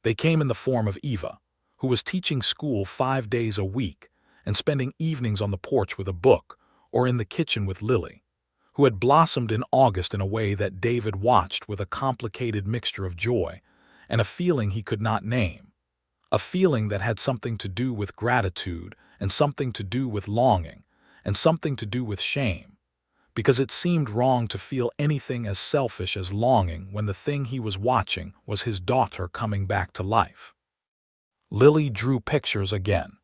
They came in the form of Eva, who was teaching school 5 days a week and spending evenings on the porch with a book or in the kitchen with Lily, who had blossomed in August in a way that David watched with a complicated mixture of joy and a feeling he could not name, a feeling that had something to do with gratitude and something to do with longing and something to do with shame, because it seemed wrong to feel anything as selfish as longing when the thing he was watching was his daughter coming back to life. Lily drew pictures again.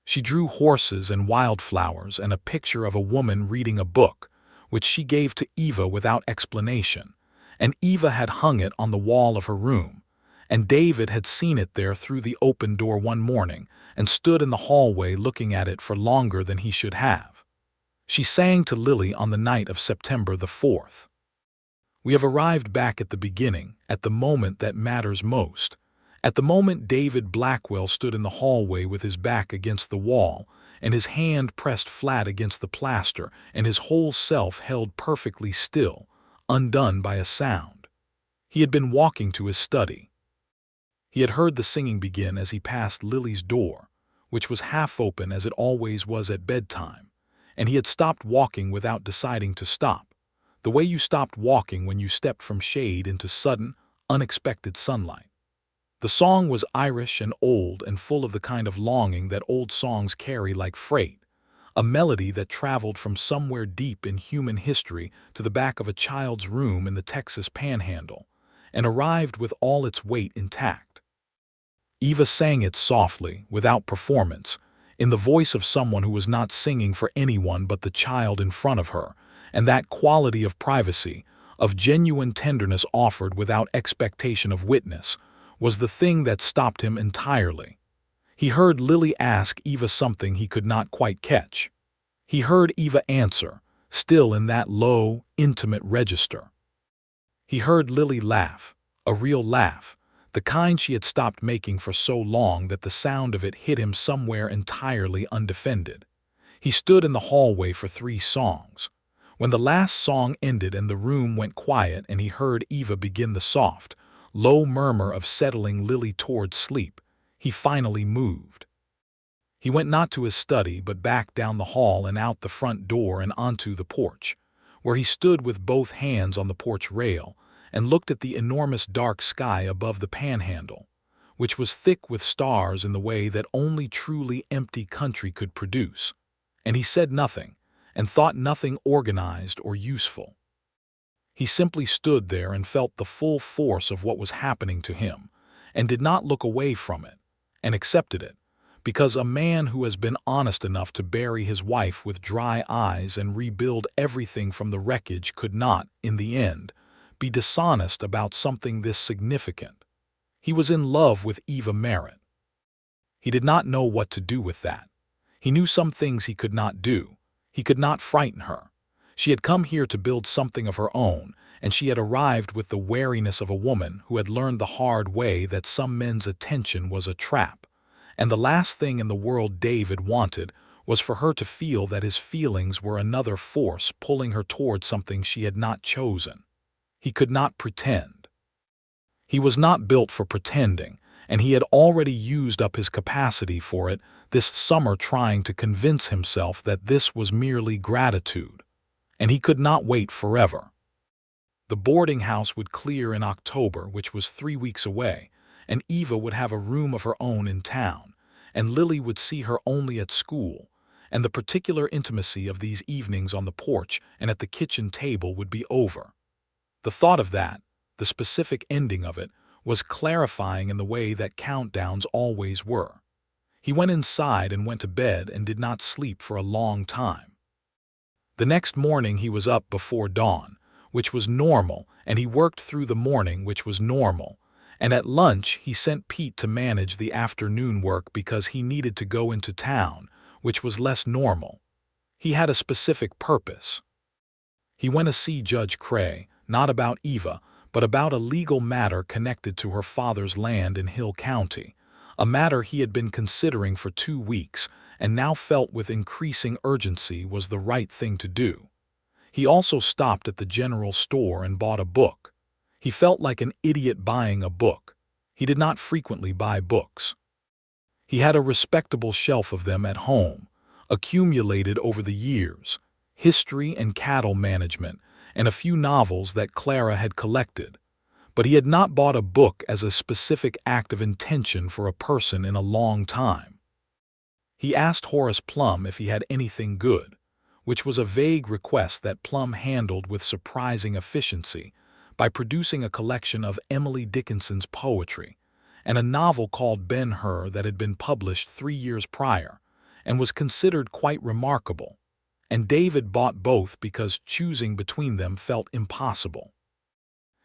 She drew horses and wildflowers and a picture of a woman reading a book, which she gave to Eva without explanation, and Eva had hung it on the wall of her room, and David had seen it there through the open door one morning and stood in the hallway looking at it for longer than he should have. She sang to Lily on the night of September the 4th. "We have arrived back at the beginning, at the moment that matters most, at the moment David Blackwell stood in the hallway with his back against the wall and his hand pressed flat against the plaster and his whole self held perfectly still, undone by a sound. He had been walking to his study. He had heard the singing begin as he passed Lily's door, which was half open as it always was at bedtime, and he had stopped walking without deciding to stop, the way you stopped walking when you stepped from shade into sudden, unexpected sunlight. The song was Irish and old and full of the kind of longing that old songs carry like freight, a melody that traveled from somewhere deep in human history to the back of a child's room in the Texas Panhandle, and arrived with all its weight intact. Eva sang it softly, without performance, in the voice of someone who was not singing for anyone but the child in front of her, and that quality of privacy, of genuine tenderness offered without expectation of witness, was the thing that stopped him entirely. He heard Lily ask Eva something he could not quite catch. He heard Eva answer, still in that low, intimate register. He heard Lily laugh, a real laugh, the kind she had stopped making for so long that the sound of it hit him somewhere entirely undefended. He stood in the hallway for 3 songs. When the last song ended and the room went quiet and he heard Eva begin the soft, low murmur of settling Lily toward sleep, he finally moved. He went not to his study but back down the hall and out the front door and onto the porch, where he stood with both hands on the porch rail and looked at the enormous dark sky above the panhandle, which was thick with stars in the way that only truly empty country could produce, and he said nothing and thought nothing organized or useful. He simply stood there and felt the full force of what was happening to him, and did not look away from it, and accepted it, because a man who has been honest enough to bury his wife with dry eyes and rebuild everything from the wreckage could not, in the end, be dishonest about something this significant. He was in love with Eva Merritt. He did not know what to do with that. He knew some things he could not do. He could not frighten her. She had come here to build something of her own, and she had arrived with the wariness of a woman who had learned the hard way that some men's attention was a trap, and the last thing in the world David wanted was for her to feel that his feelings were another force pulling her toward something she had not chosen. He could not pretend. He was not built for pretending, and he had already used up his capacity for it this summer trying to convince himself that this was merely gratitude, and he could not wait forever. The boarding house would clear in October, which was 3 weeks away, and Eva would have a room of her own in town, and Lily would see her only at school, and the particular intimacy of these evenings on the porch and at the kitchen table would be over. The thought of that, the specific ending of it, was clarifying in the way that countdowns always were. He went inside and went to bed and did not sleep for a long time. The next morning he was up before dawn, which was normal, and he worked through the morning, which was normal, and at lunch he sent Pete to manage the afternoon work because he needed to go into town, which was less normal. He had a specific purpose. He went to see Judge Cray, not about Eva, but about a legal matter connected to her father's land in Hill County, a matter he had been considering for 2 weeks and now felt with increasing urgency was the right thing to do. He also stopped at the general store and bought a book. He felt like an idiot buying a book. He did not frequently buy books. He had a respectable shelf of them at home, accumulated over the years, history and cattle management, and a few novels that Clara had collected. But he had not bought a book as a specific act of intention for a person in a long time. He asked Horace Plum if he had anything good, which was a vague request that Plum handled with surprising efficiency by producing a collection of Emily Dickinson's poetry and a novel called Ben-Hur that had been published 3 years prior and was considered quite remarkable, and David bought both because choosing between them felt impossible.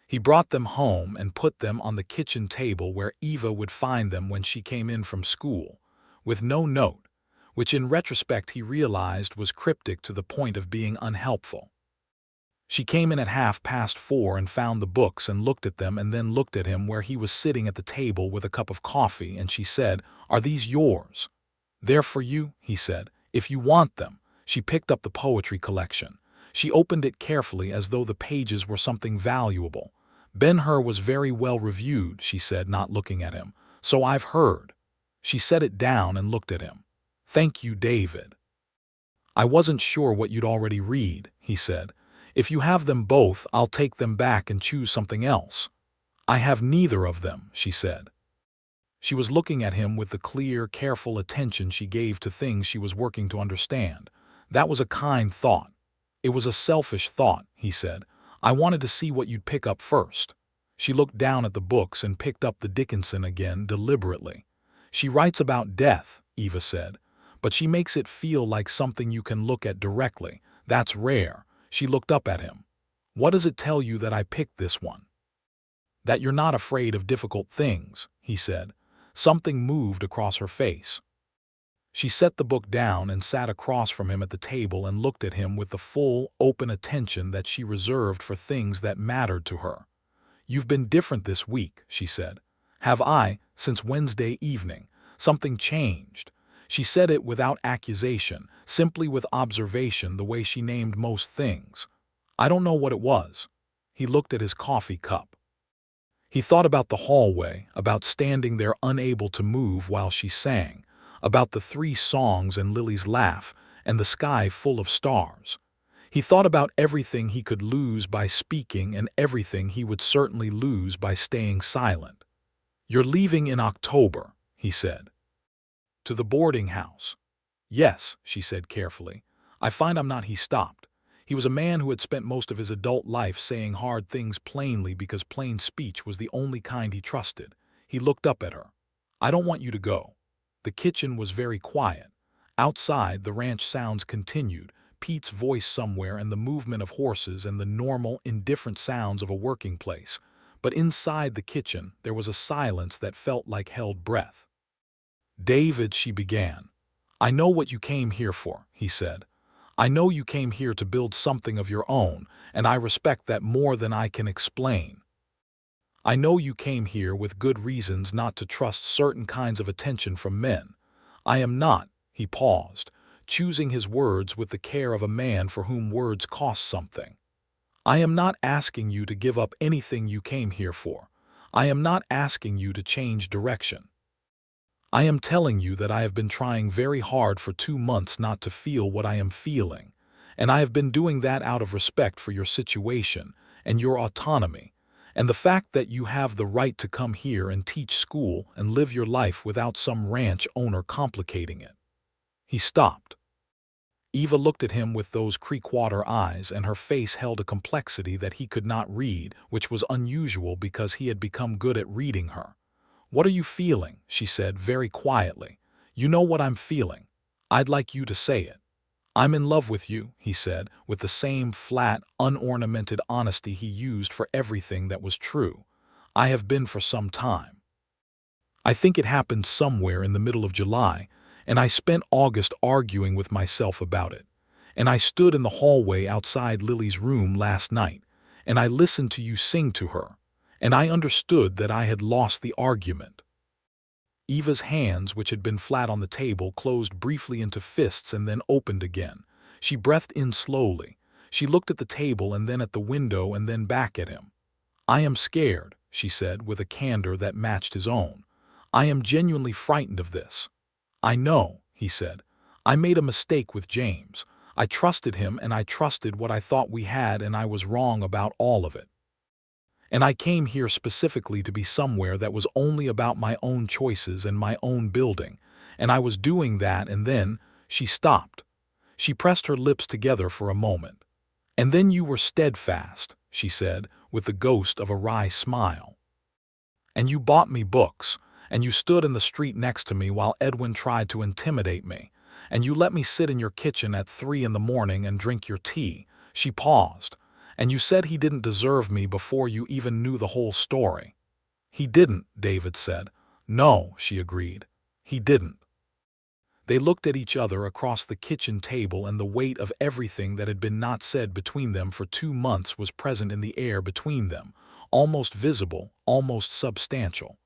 He brought them home and put them on the kitchen table where Eva would find them when she came in from school, with no note, which in retrospect he realized was cryptic to the point of being unhelpful. She came in at 4:30 and found the books and looked at them and then looked at him where he was sitting at the table with a cup of coffee, and she said, "Are these yours?" "They're for you," he said, "if you want them." She picked up the poetry collection. She opened it carefully as though the pages were something valuable. "Ben-Hur was very well reviewed," she said, not looking at him. "So I've heard." She set it down and looked at him. "Thank you, David." "I wasn't sure what you'd already read," he said. "If you have them both, I'll take them back and choose something else." "I have neither of them," she said. She was looking at him with the clear, careful attention she gave to things she was working to understand. "That was a kind thought." "It was a selfish thought," he said. "I wanted to see what you'd pick up first." She looked down at the books and picked up the Dickinson again deliberately. "She writes about death," Eva said, "but she makes it feel like something you can look at directly. That's rare." She looked up at him. "What does it tell you that I picked this one?" "That you're not afraid of difficult things," he said. Something moved across her face. She set the book down and sat across from him at the table and looked at him with the full, open attention that she reserved for things that mattered to her. "You've been different this week," she said. "Have I, since Wednesday evening? Something changed?" She said it without accusation, simply with observation, the way she named most things. "I don't know what it was." He looked at his coffee cup. He thought about the hallway, about standing there unable to move while she sang, about the 3 songs and Lily's laugh, and the sky full of stars. He thought about everything he could lose by speaking and everything he would certainly lose by staying silent. "You're leaving in October," he said. "To the boarding house." "Yes," she said carefully. "I find I'm not." He stopped. He was a man who had spent most of his adult life saying hard things plainly because plain speech was the only kind he trusted. He looked up at her. "I don't want you to go." The kitchen was very quiet. Outside, the ranch sounds continued, Pete's voice somewhere and the movement of horses and the normal, indifferent sounds of a working place. But inside the kitchen, there was a silence that felt like held breath. "David," she began. "I know what you came here for," he said. "I know you came here to build something of your own, and I respect that more than I can explain. I know you came here with good reasons not to trust certain kinds of attention from men. I am not," he paused, choosing his words with the care of a man for whom words cost something. I am not asking you to give up anything you came here for. I am not asking you to change direction. I am telling you that I have been trying very hard for 2 months not to feel what I am feeling, and I have been doing that out of respect for your situation and your autonomy, and the fact that you have the right to come here and teach school and live your life without some ranch owner complicating it. He stopped. Eva looked at him with those creekwater eyes, and her face held a complexity that he could not read, which was unusual because he had become good at reading her. "What are you feeling?" she said very quietly. "You know what I'm feeling. I'd like you to say it." "I'm in love with you," he said, with the same flat, unornamented honesty he used for everything that was true. "I have been for some time. I think it happened somewhere in the middle of July, and I spent August arguing with myself about it. And I stood in the hallway outside Lily's room last night, and I listened to you sing to her, and I understood that I had lost the argument." Eva's hands, which had been flat on the table, closed briefly into fists and then opened again. She breathed in slowly. She looked at the table and then at the window and then back at him. "I am scared," she said with a candor that matched his own. "I am genuinely frightened of this." "I know," he said. "I made a mistake with James. I trusted him and I trusted what I thought we had, and I was wrong about all of it. And I came here specifically to be somewhere that was only about my own choices and my own building, and I was doing that, and then—" She stopped. She pressed her lips together for a moment. "And then you were steadfast," she said, with the ghost of a wry smile. "And you bought me books, and you stood in the street next to me while Edwin tried to intimidate me, and you let me sit in your kitchen at 3 in the morning and drink your tea." She paused. "And you said he didn't deserve me before you even knew the whole story." "He didn't," David said. "No," she agreed. "He didn't." They looked at each other across the kitchen table, and the weight of everything that had been not said between them for 2 months was present in the air between them, almost visible, almost substantial.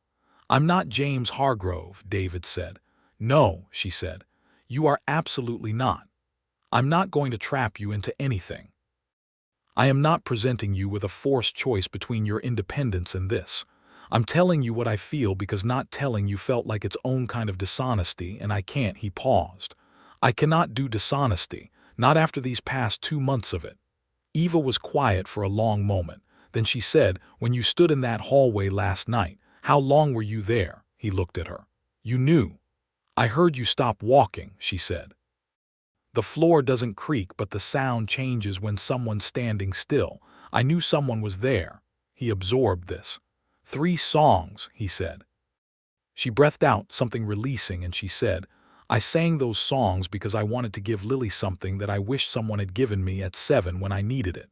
"I'm not James Hargrove," David said. "No," she said. "You are absolutely not. I'm not going to trap you into anything. I am not presenting you with a forced choice between your independence and this. I'm telling you what I feel because not telling you felt like its own kind of dishonesty, and I can't." He paused. "I cannot do dishonesty, not after these past 2 months of it." Eva was quiet for a long moment. Then she said, "When you stood in that hallway last night, how long were you there?" He looked at her. "You knew." "I heard you stop walking," she said. "The floor doesn't creak, but the sound changes when someone's standing still. I knew someone was there." He absorbed this. "3 songs," he said. She breathed out, something releasing, and she said, "I sang those songs because I wanted to give Lily something that I wished someone had given me at 7 when I needed it.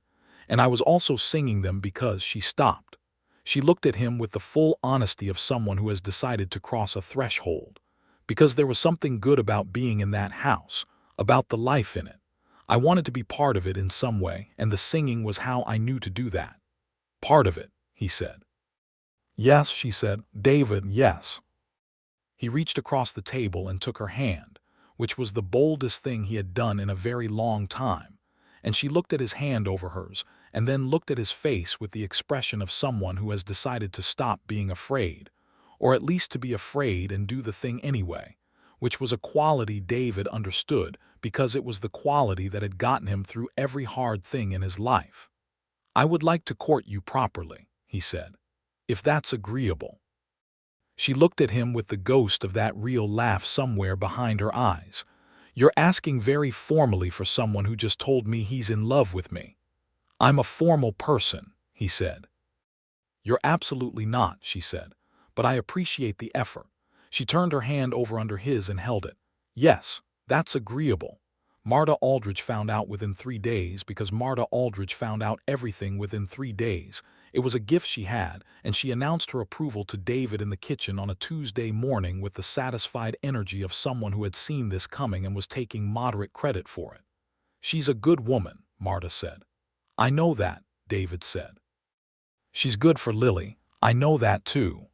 And I was also singing them because—" She stopped. She looked at him with the full honesty of someone who has decided to cross a threshold. "Because there was something good about being in that house, about the life in it. I wanted to be part of it in some way, and the singing was how I knew to do that." "Part of it," he said. "Yes," she said. "David, yes." He reached across the table and took her hand, which was the boldest thing he had done in a very long time, and she looked at his hand over hers, and then looked at his face with the expression of someone who has decided to stop being afraid, or at least to be afraid and do the thing anyway, which was a quality David understood because it was the quality that had gotten him through every hard thing in his life. "I would like to court you properly," he said, "if that's agreeable." She looked at him with the ghost of that real laugh somewhere behind her eyes. "You're asking very formally for someone who just told me he's in love with me." "I'm a formal person," he said. "You're absolutely not," she said, "but I appreciate the effort." She turned her hand over under his and held it. "Yes, that's agreeable. Marta Aldridge found out within 3 days because Marta Aldridge found out everything within 3 days. It was a gift she had, and she announced her approval to David in the kitchen on a Tuesday morning with the satisfied energy of someone who had seen this coming and was taking moderate credit for it. "She's a good woman," Marta said. "I know that," David said. "She's good for Lily. I know that too."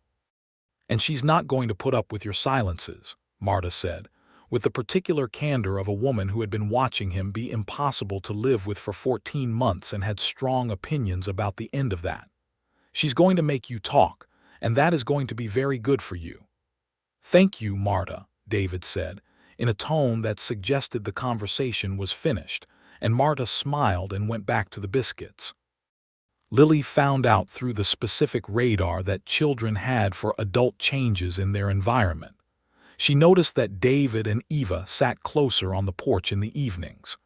"And she's not going to put up with your silences," Marta said, with the particular candor of a woman who had been watching him be impossible to live with for 14 months and had strong opinions about the end of that. "She's going to make you talk, and that is going to be very good for you." "Thank you, Marta," David said, in a tone that suggested the conversation was finished, and Marta smiled and went back to the biscuits. Lily found out through the specific radar that children had for adult changes in their environment. She noticed that David and Eva sat closer on the porch in the evenings.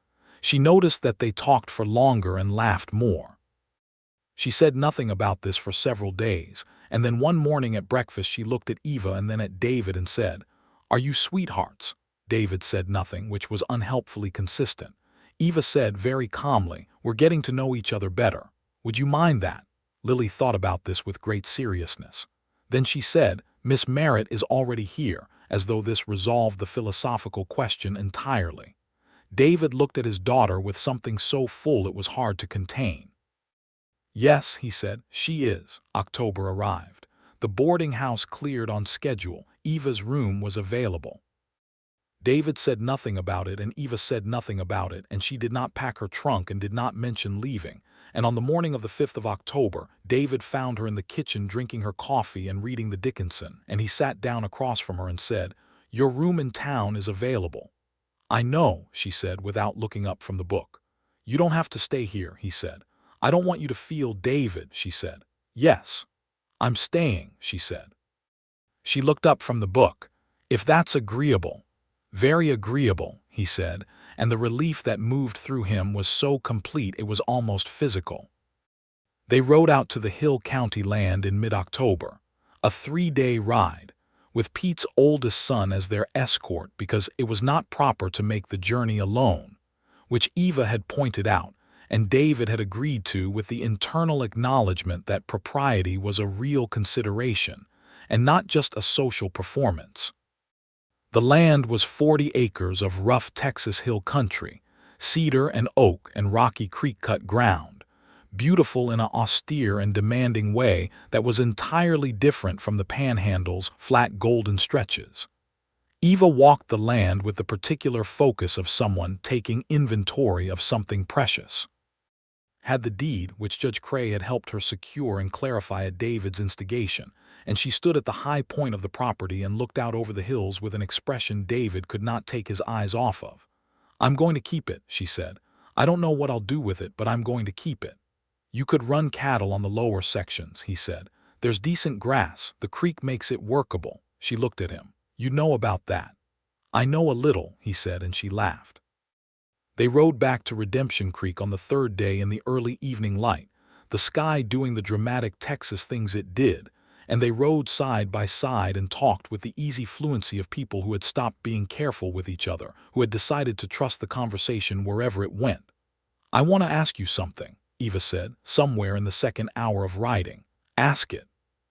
She noticed that they talked for longer and laughed more. She said nothing about this for several days, and then one morning at breakfast she looked at Eva and then at David and said, "Are you sweethearts?" David said nothing, which was unhelpfully consistent. Eva said very calmly, "We're getting to know each other better. Would you mind that?" Lily thought about this with great seriousness. Then she said, "Miss Merritt is already here," as though this resolved the philosophical question entirely. David looked at his daughter with something so full it was hard to contain. "Yes," he said, "she is." October arrived. The boarding house cleared on schedule. Eva's room was available. David said nothing about it, and Eva said nothing about it, and she did not pack her trunk and did not mention leaving. And on the morning of the 5th of October, David found her in the kitchen drinking her coffee and reading the Dickinson, and he sat down across from her and said, "Your room in town is available." "I know," she said without looking up from the book. "You don't have to stay here," he said. "I don't want you to feel David," she said. "Yes. I'm staying," she said. She looked up from the book. "If that's agreeable." "Very agreeable," he said, and the relief that moved through him was so complete it was almost physical. They rode out to the Hill County land in mid-October, a 3-day ride, with Pete's oldest son as their escort because it was not proper to make the journey alone, which Eva had pointed out, and David had agreed to with the internal acknowledgement that propriety was a real consideration, and not just a social performance. The land was 40 acres of rough Texas hill country, cedar and oak and rocky creek-cut ground, beautiful in an austere and demanding way that was entirely different from the panhandle's flat golden stretches. Eva walked the land with the particular focus of someone taking inventory of something precious. Had the deed, which Judge Cray had helped her secure and clarify at David's instigation, and she stood at the high point of the property and looked out over the hills with an expression David could not take his eyes off of. "I'm going to keep it," she said. "I don't know what I'll do with it, but I'm going to keep it." "You could run cattle on the lower sections," he said. "There's decent grass. The creek makes it workable." She looked at him. "You know about that." "I know a little," he said, and she laughed. They rode back to Redemption Creek on the 3rd day in the early evening light, the sky doing the dramatic Texas things it did, and they rode side by side and talked with the easy fluency of people who had stopped being careful with each other, who had decided to trust the conversation wherever it went. "I want to ask you something," Eva said, somewhere in the 2nd hour of riding. "Ask it."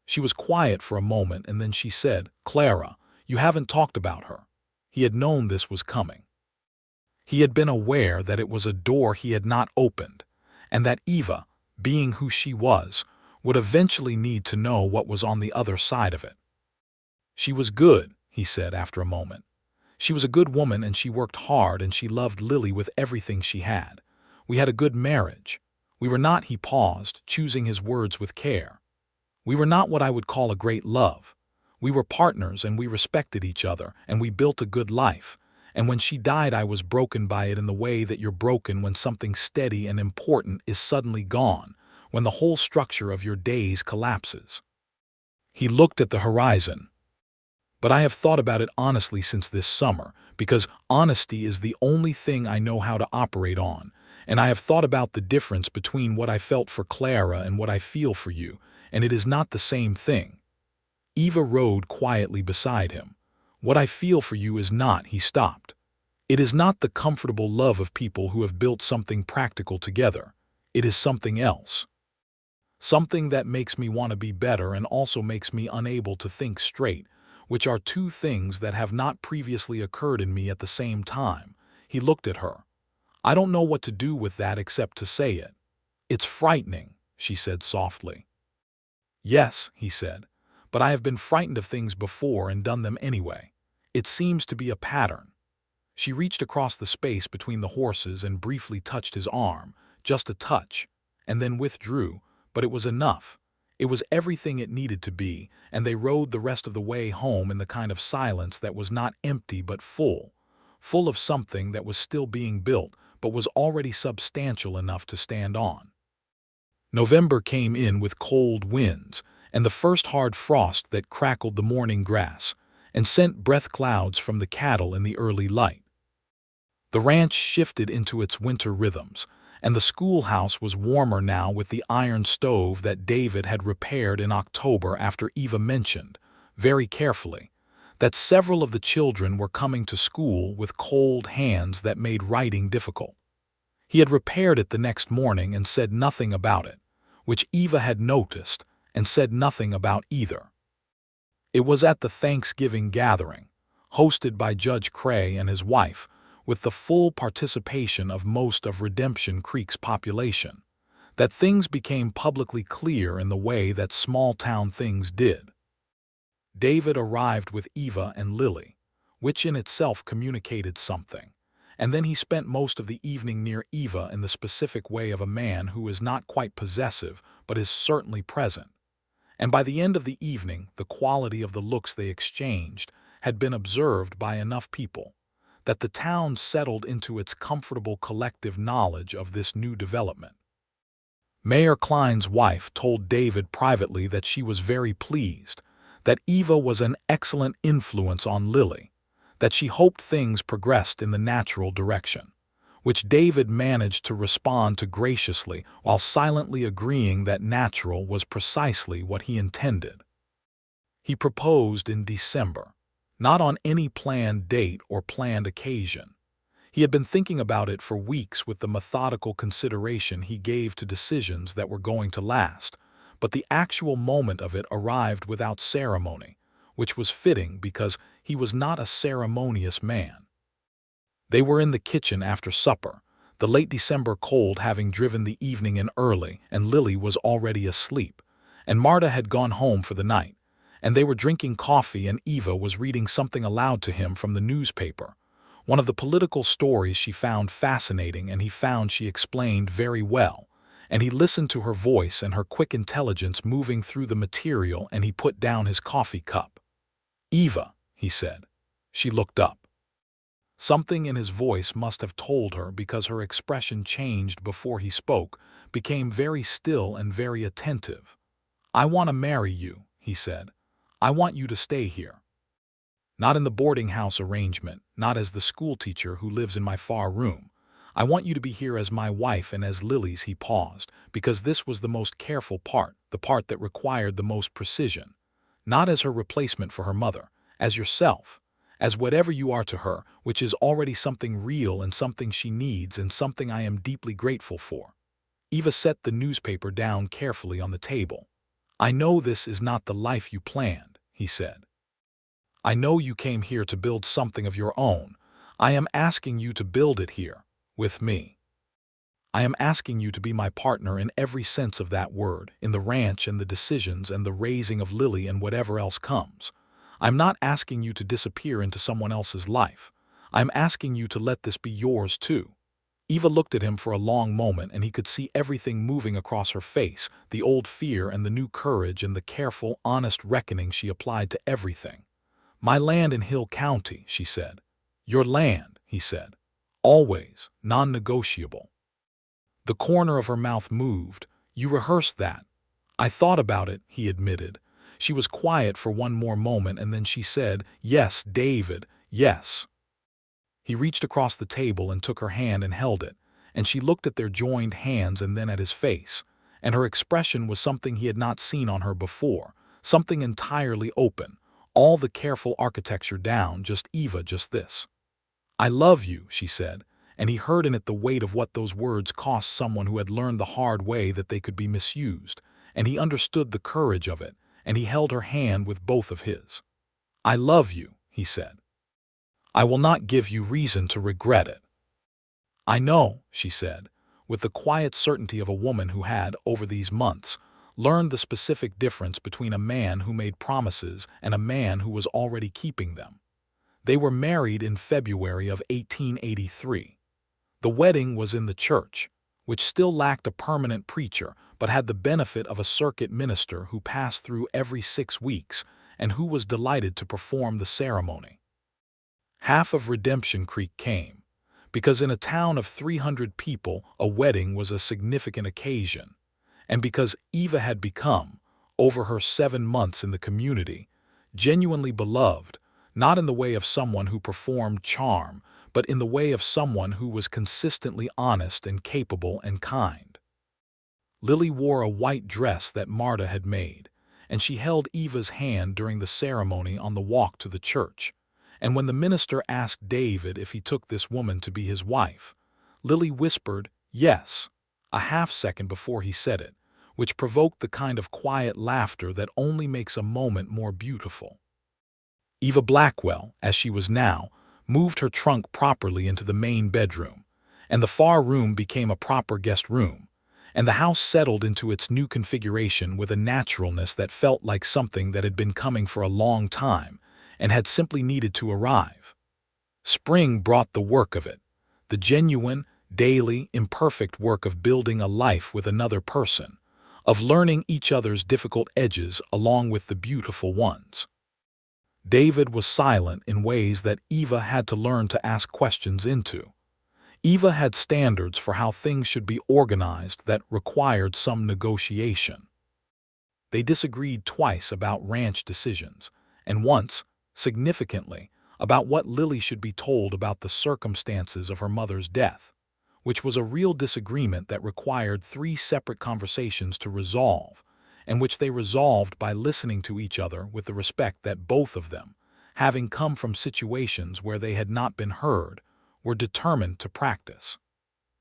She was quiet for a moment, and then she said, "Clara, you haven't talked about her." He had known this was coming. He had been aware that it was a door he had not opened, and that Eva, being who she was, would eventually need to know what was on the other side of it. "She was good," he said after a moment. "She was a good woman, and she worked hard, and she loved Lily with everything she had. We had a good marriage. We were not," he paused, choosing his words with care. "We were not what I would call a great love. We were partners, and we respected each other, and we built a good life. And when she died, I was broken by it in the way that you're broken when something steady and important is suddenly gone, when the whole structure of your days collapses." He looked at the horizon. "But I have thought about it honestly since this summer, because honesty is the only thing I know how to operate on, and I have thought about the difference between what I felt for Clara and what I feel for you, and it is not the same thing." Eva rode quietly beside him. "What I feel for you is not," he stopped. "It is not the comfortable love of people who have built something practical together. It is something else. Something that makes me want to be better and also makes me unable to think straight, which are two things that have not previously occurred in me at the same time." He looked at her. "I don't know what to do with that except to say it." "It's frightening," she said softly. "Yes," he said, "but I have been frightened of things before and done them anyway. It seems to be a pattern." She reached across the space between the horses and briefly touched his arm, just a touch, and then withdrew, but it was enough. It was everything it needed to be, and they rode the rest of the way home in the kind of silence that was not empty but full of something that was still being built but was already substantial enough to stand on. November came in with cold winds and the first hard frost that crackled the morning grass and sent breath clouds from the cattle in the early light. The ranch shifted into its winter rhythms, and the schoolhouse was warmer now with the iron stove that David had repaired in October after Eva mentioned, very carefully, that several of the children were coming to school with cold hands that made writing difficult. He had repaired it the next morning and said nothing about it, which Eva had noticed and said nothing about either. It was at the Thanksgiving gathering, hosted by Judge Cray and his wife, with the full participation of most of Redemption Creek's population, that things became publicly clear in the way that small-town things did. David arrived with Eva and Lily, which in itself communicated something, and then he spent most of the evening near Eva in the specific way of a man who is not quite possessive but is certainly present. And by the end of the evening, the quality of the looks they exchanged had been observed by enough people that the town settled into its comfortable collective knowledge of this new development. Mayor Klein's wife told David privately that she was very pleased, that Eva was an excellent influence on Lily, that she hoped things progressed in the natural direction, which David managed to respond to graciously while silently agreeing that natural was precisely what he intended. He proposed in December, not on any planned date or planned occasion. He had been thinking about it for weeks with the methodical consideration he gave to decisions that were going to last, but the actual moment of it arrived without ceremony, which was fitting because he was not a ceremonious man. They were in the kitchen after supper, the late December cold having driven the evening in early, and Lily was already asleep, and Marta had gone home for the night, and they were drinking coffee and Eva was reading something aloud to him from the newspaper, one of the political stories she found fascinating and he found she explained very well, and he listened to her voice and her quick intelligence moving through the material, and he put down his coffee cup. "Eva," he said. She looked up. Something in his voice must have told her because her expression changed before he spoke, became very still and very attentive. "I want to marry you," he said. "I want you to stay here. Not in the boarding house arrangement, not as the schoolteacher who lives in my far room. I want you to be here as my wife and as Lily's." He paused, because this was the most careful part, the part that required the most precision. "Not as her replacement for her mother, as yourself, as whatever you are to her, which is already something real and something she needs and something I am deeply grateful for." Eva set the newspaper down carefully on the table. "I know this is not the life you planned," he said. "I know you came here to build something of your own. I am asking you to build it here, with me. I am asking you to be my partner in every sense of that word, in the ranch and the decisions and the raising of Lily and whatever else comes. I'm not asking you to disappear into someone else's life. I'm asking you to let this be yours too." Eva looked at him for a long moment, and he could see everything moving across her face, the old fear and the new courage and the careful, honest reckoning she applied to everything. "My land in Hill County," she said. "Your land," he said. "Always, non-negotiable." The corner of her mouth moved. "You rehearsed that." "I thought about it," he admitted. She was quiet for one more moment, and then she said, "Yes, David, yes." He reached across the table and took her hand and held it, and she looked at their joined hands and then at his face, and her expression was something he had not seen on her before, something entirely open, all the careful architecture down, just Eva, just this. "I love you," she said, and he heard in it the weight of what those words cost someone who had learned the hard way that they could be misused, and he understood the courage of it, and he held her hand with both of his. "I love you," he said. "I will not give you reason to regret it." "I know," she said, with the quiet certainty of a woman who had, over these months, learned the specific difference between a man who made promises and a man who was already keeping them. They were married in February of 1883. The wedding was in the church, which still lacked a permanent preacher but had the benefit of a circuit minister who passed through every 6 weeks and who was delighted to perform the ceremony. Half of Redemption Creek came, because in a town of 300 people a wedding was a significant occasion, and because Eva had become, over her 7 months in the community, genuinely beloved, not in the way of someone who performed charm, but in the way of someone who was consistently honest and capable and kind. Lily wore a white dress that Marta had made, and she held Eva's hand during the ceremony on the walk to the church. And when the minister asked David if he took this woman to be his wife, Lily whispered, "Yes," a half-second before he said it, which provoked the kind of quiet laughter that only makes a moment more beautiful. Eva Blackwell, as she was now, moved her trunk properly into the main bedroom, and the far room became a proper guest room, and the house settled into its new configuration with a naturalness that felt like something that had been coming for a long time and had simply needed to arrive. Spring brought the work of it, the genuine, daily, imperfect work of building a life with another person, of learning each other's difficult edges along with the beautiful ones. David was silent in ways that Eva had to learn to ask questions into. Eva had standards for how things should be organized that required some negotiation. They disagreed twice about ranch decisions, and once, significantly, about what Lily should be told about the circumstances of her mother's death, which was a real disagreement that required 3 separate conversations to resolve, and which they resolved by listening to each other with the respect that both of them, having come from situations where they had not been heard, were determined to practice.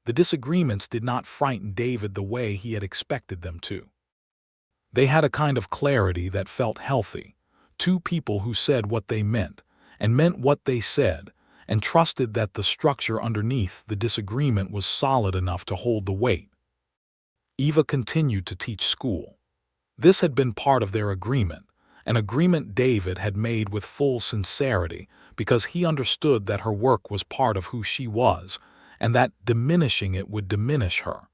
The disagreements did not frighten David the way he had expected them to. They had a kind of clarity that felt healthy, 2 people who said what they meant, and meant what they said, and trusted that the structure underneath the disagreement was solid enough to hold the weight. Eva continued to teach school. This had been part of their agreement, an agreement David had made with full sincerity because he understood that her work was part of who she was, and that diminishing it would diminish her,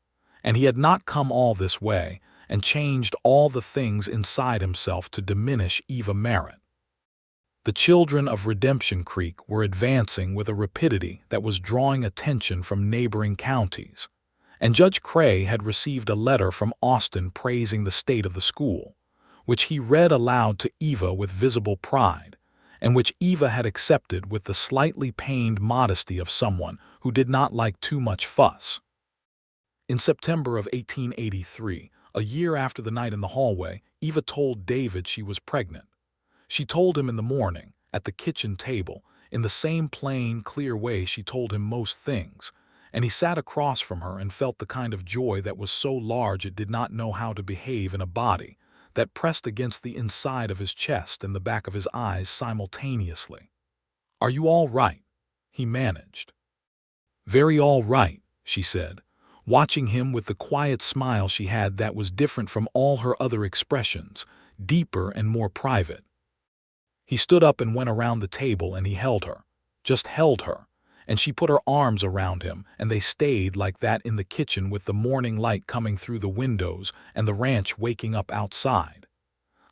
and he had not come all this way and changed all the things inside himself to diminish Eva Merritt. The children of Redemption Creek were advancing with a rapidity that was drawing attention from neighboring counties, and Judge Cray had received a letter from Austin praising the state of the school, which he read aloud to Eva with visible pride, and which Eva had accepted with the slightly pained modesty of someone who did not like too much fuss. In September of 1883, a year after the night in the hallway, Eva told David she was pregnant. She told him in the morning, at the kitchen table, in the same plain, clear way she told him most things, and he sat across from her and felt the kind of joy that was so large it did not know how to behave in a body, that pressed against the inside of his chest and the back of his eyes simultaneously. "Are you all right?" he managed. "Very all right," she said, watching him with the quiet smile she had that was different from all her other expressions, deeper and more private. He stood up and went around the table and he held her, just held her, and she put her arms around him and they stayed like that in the kitchen with the morning light coming through the windows and the ranch waking up outside.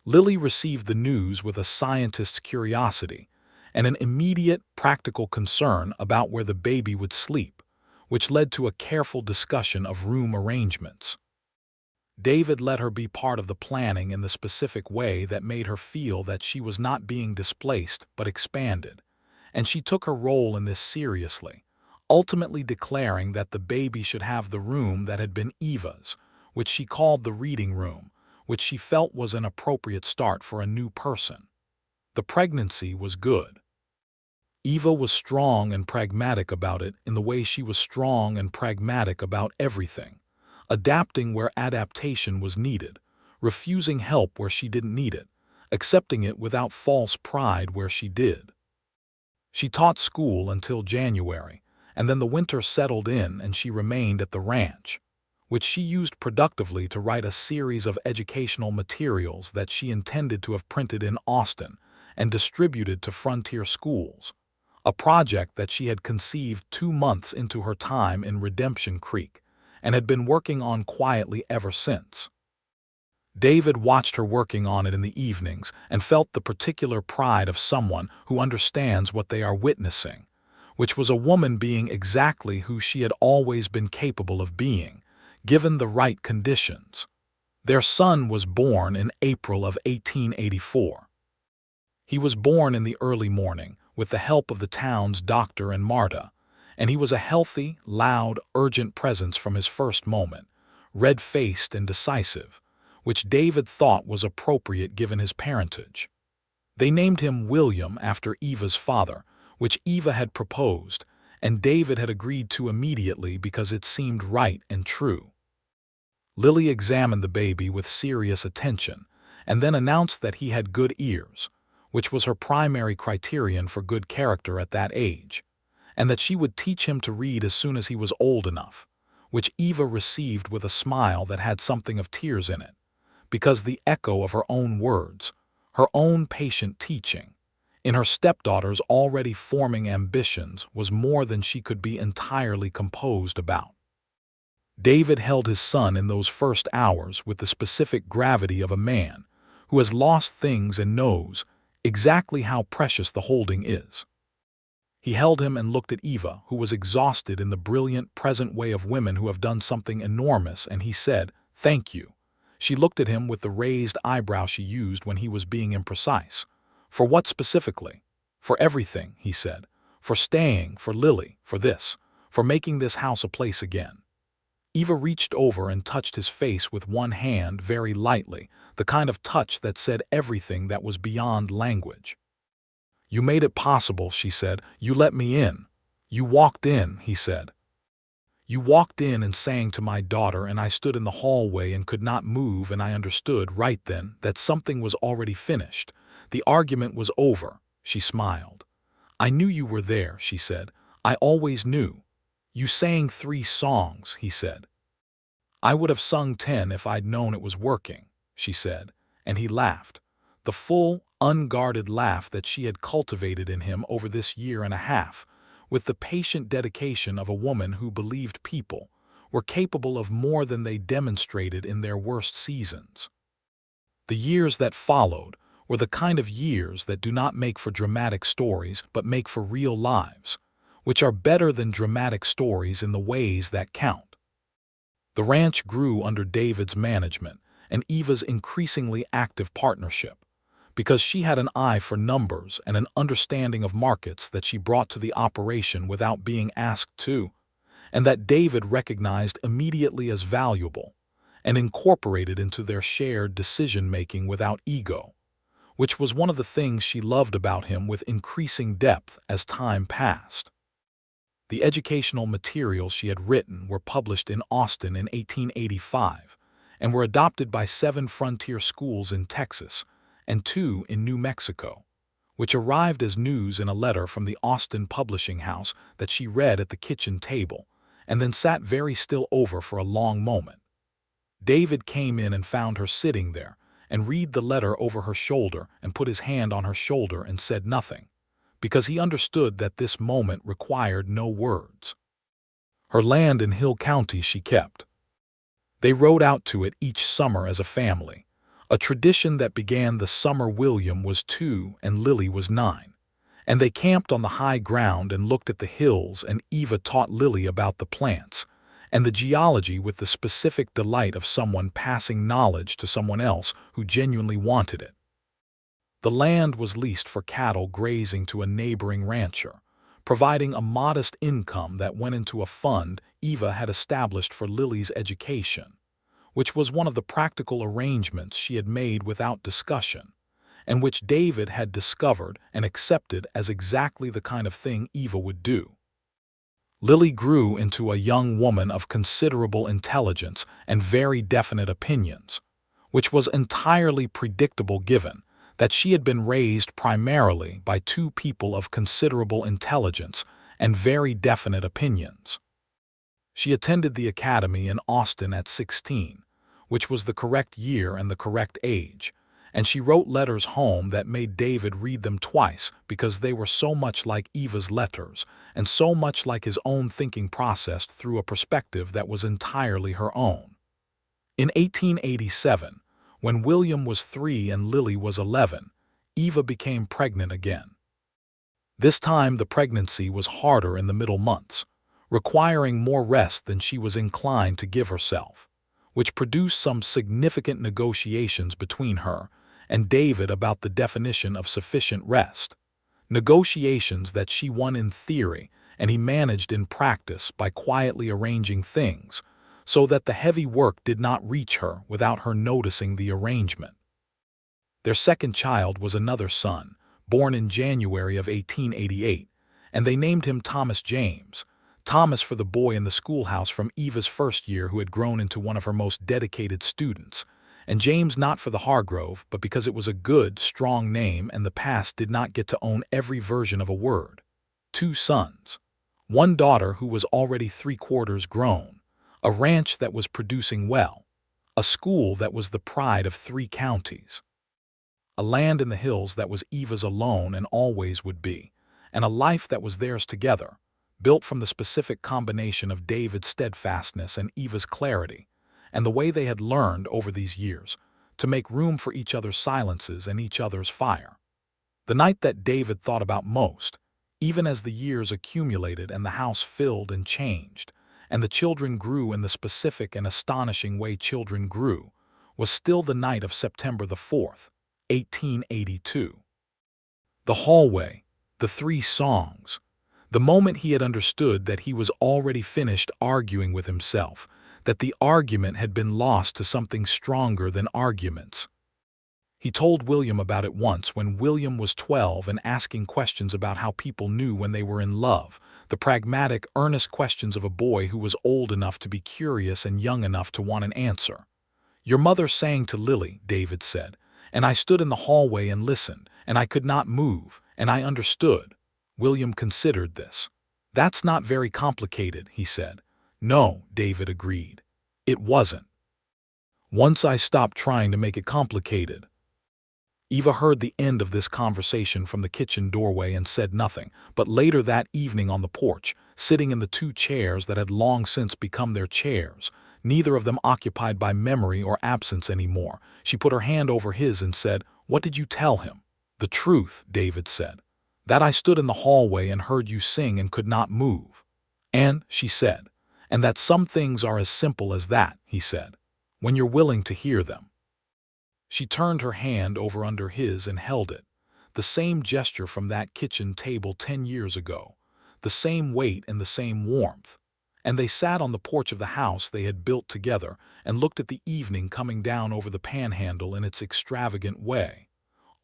Lily received the news with a scientist's curiosity and an immediate, practical concern about where the baby would sleep, which led to a careful discussion of room arrangements. David let her be part of the planning in the specific way that made her feel that she was not being displaced but expanded, and she took her role in this seriously, ultimately declaring that the baby should have the room that had been Eva's, which she called the reading room, which she felt was an appropriate start for a new person. The pregnancy was good. Eva was strong and pragmatic about it in the way she was strong and pragmatic about everything, adapting where adaptation was needed, refusing help where she didn't need it, accepting it without false pride where she did. She taught school until January, and then the winter settled in and she remained at the ranch, which she used productively to write a series of educational materials that she intended to have printed in Austin and distributed to frontier schools. a project that she had conceived 2 months into her time in Redemption Creek and had been working on quietly ever since. David watched her working on it in the evenings and felt the particular pride of someone who understands what they are witnessing, which was a woman being exactly who she had always been capable of being, given the right conditions. Their son was born in April of 1884. He was born in the early morning with the help of the town's doctor and Marta, and he was a healthy, loud, urgent presence from his first moment, red-faced and decisive, which David thought was appropriate given his parentage. They named him William after Eva's father, which Eva had proposed, and David had agreed to immediately because it seemed right and true. Lily examined the baby with serious attention, and then announced that he had good ears, which was her primary criterion for good character at that age, and that she would teach him to read as soon as he was old enough, which Eva received with a smile that had something of tears in it, because the echo of her own words, her own patient teaching, in her stepdaughter's already forming ambitions was more than she could be entirely composed about. David held his son in those first hours with the specific gravity of a man who has lost things and knows exactly how precious the holding is. He held him and looked at Eva, who was exhausted in the brilliant present way of women who have done something enormous, and he said, "Thank you." She looked at him with the raised eyebrow she used when he was being imprecise. "For what specifically?" "For everything," he said. "For staying, for Lily, for this, for making this house a place again." Eva reached over and touched his face with one hand very lightly, the kind of touch that said everything that was beyond language. "You made it possible," she said. "You let me in." "You walked in," he said. "You walked in and sang to my daughter, and I stood in the hallway and could not move, and I understood right then that something was already finished. The argument was over." She smiled. "I knew you were there," she said. "I always knew." "You sang 3 songs," he said. "I would have sung 10 if I'd known it was working," she said, and he laughed. The full, unguarded laugh that she had cultivated in him over this year and a half, with the patient dedication of a woman who believed people were capable of more than they demonstrated in their worst seasons. The years that followed were the kind of years that do not make for dramatic stories but make for real lives, which are better than dramatic stories in the ways that count. The ranch grew under David's management and Eva's increasingly active partnership, because she had an eye for numbers and an understanding of markets that she brought to the operation without being asked to, and that David recognized immediately as valuable, and incorporated into their shared decision-making without ego, which was one of the things she loved about him with increasing depth as time passed. The educational materials she had written were published in Austin in 1885 and were adopted by 7 frontier schools in Texas and 2 in New Mexico, which arrived as news in a letter from the Austin publishing house that she read at the kitchen table and then sat very still over for a long moment. David came in and found her sitting there and read the letter over her shoulder and put his hand on her shoulder and said nothing, because he understood that this moment required no words. Her land in Hill County she kept. They rode out to it each summer as a family, a tradition that began the summer William was 2 and Lily was 9, and they camped on the high ground and looked at the hills, and Eva taught Lily about the plants and the geology with the specific delight of someone passing knowledge to someone else who genuinely wanted it. The land was leased for cattle grazing to a neighboring rancher, providing a modest income that went into a fund Eva had established for Lily's education, which was one of the practical arrangements she had made without discussion, and which David had discovered and accepted as exactly the kind of thing Eva would do. Lily grew into a young woman of considerable intelligence and very definite opinions, which was entirely predictable given that she had been raised primarily by 2 people of considerable intelligence and very definite opinions. She attended the academy in Austin at 16, which was the correct year and the correct age, and she wrote letters home that made David read them twice because they were so much like Eva's letters and so much like his own thinking processed through a perspective that was entirely her own. In 1887, when William was 3 and Lily was 11, Eva became pregnant again. This time the pregnancy was harder in the middle months, requiring more rest than she was inclined to give herself, which produced some significant negotiations between her and David about the definition of sufficient rest, negotiations that she won in theory and he managed in practice by quietly arranging things so that the heavy work did not reach her without her noticing the arrangement. Their second child was another son, born in January of 1888, and they named him Thomas James, Thomas for the boy in the schoolhouse from Eva's first year who had grown into one of her most dedicated students, and James not for the Hargrove, but because it was a good, strong name and the past did not get to own every version of a word. 2 sons. 1 daughter who was already 3/4 grown, a ranch that was producing well, a school that was the pride of 3 counties, a land in the hills that was Eva's alone and always would be, and a life that was theirs together, built from the specific combination of David's steadfastness and Eva's clarity, and the way they had learned over these years to make room for each other's silences and each other's fire. The night that David thought about most, even as the years accumulated and the house filled and changed, and the children grew in the specific and astonishing way children grew, was still the night of September the 4th, 1882. The hallway, the 3 songs, the moment he had understood that he was already finished arguing with himself, that the argument had been lost to something stronger than arguments. He told William about it once when William was 12 and asking questions about how people knew when they were in love, the pragmatic, earnest questions of a boy who was old enough to be curious and young enough to want an answer. "Your mother sang to Lily," David said, "and I stood in the hallway and listened, and I could not move, and I understood." William considered this. "That's not very complicated," he said. "No," David agreed. "It wasn't. Once I stopped trying to make it complicated." Eva heard the end of this conversation from the kitchen doorway and said nothing, but later that evening on the porch, sitting in the 2 chairs that had long since become their chairs, neither of them occupied by memory or absence anymore, she put her hand over his and said, "What did you tell him?" "The truth," David said. "That I stood in the hallway and heard you sing and could not move." "And," she said, "and that some things are as simple as that," he said, "when you're willing to hear them." She turned her hand over under his and held it, the same gesture from that kitchen table 10 years ago, the same weight and the same warmth, and they sat on the porch of the house they had built together and looked at the evening coming down over the panhandle in its extravagant way,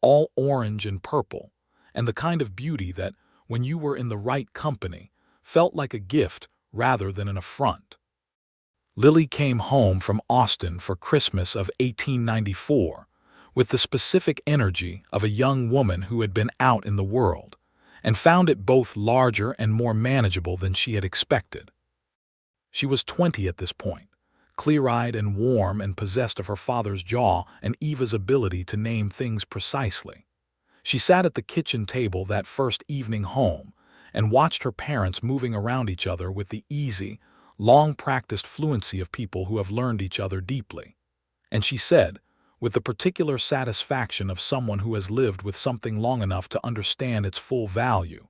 all orange and purple, and the kind of beauty that, when you were in the right company, felt like a gift rather than an affront. Lily came home from Austin for Christmas of 1894 with the specific energy of a young woman who had been out in the world and found it both larger and more manageable than she had expected. She was 20 at this point, clear-eyed and warm and possessed of her father's jaw and Eva's ability to name things precisely. She sat at the kitchen table that first evening home and watched her parents moving around each other with the easy, long-practiced fluency of people who have learned each other deeply. And she said, with the particular satisfaction of someone who has lived with something long enough to understand its full value,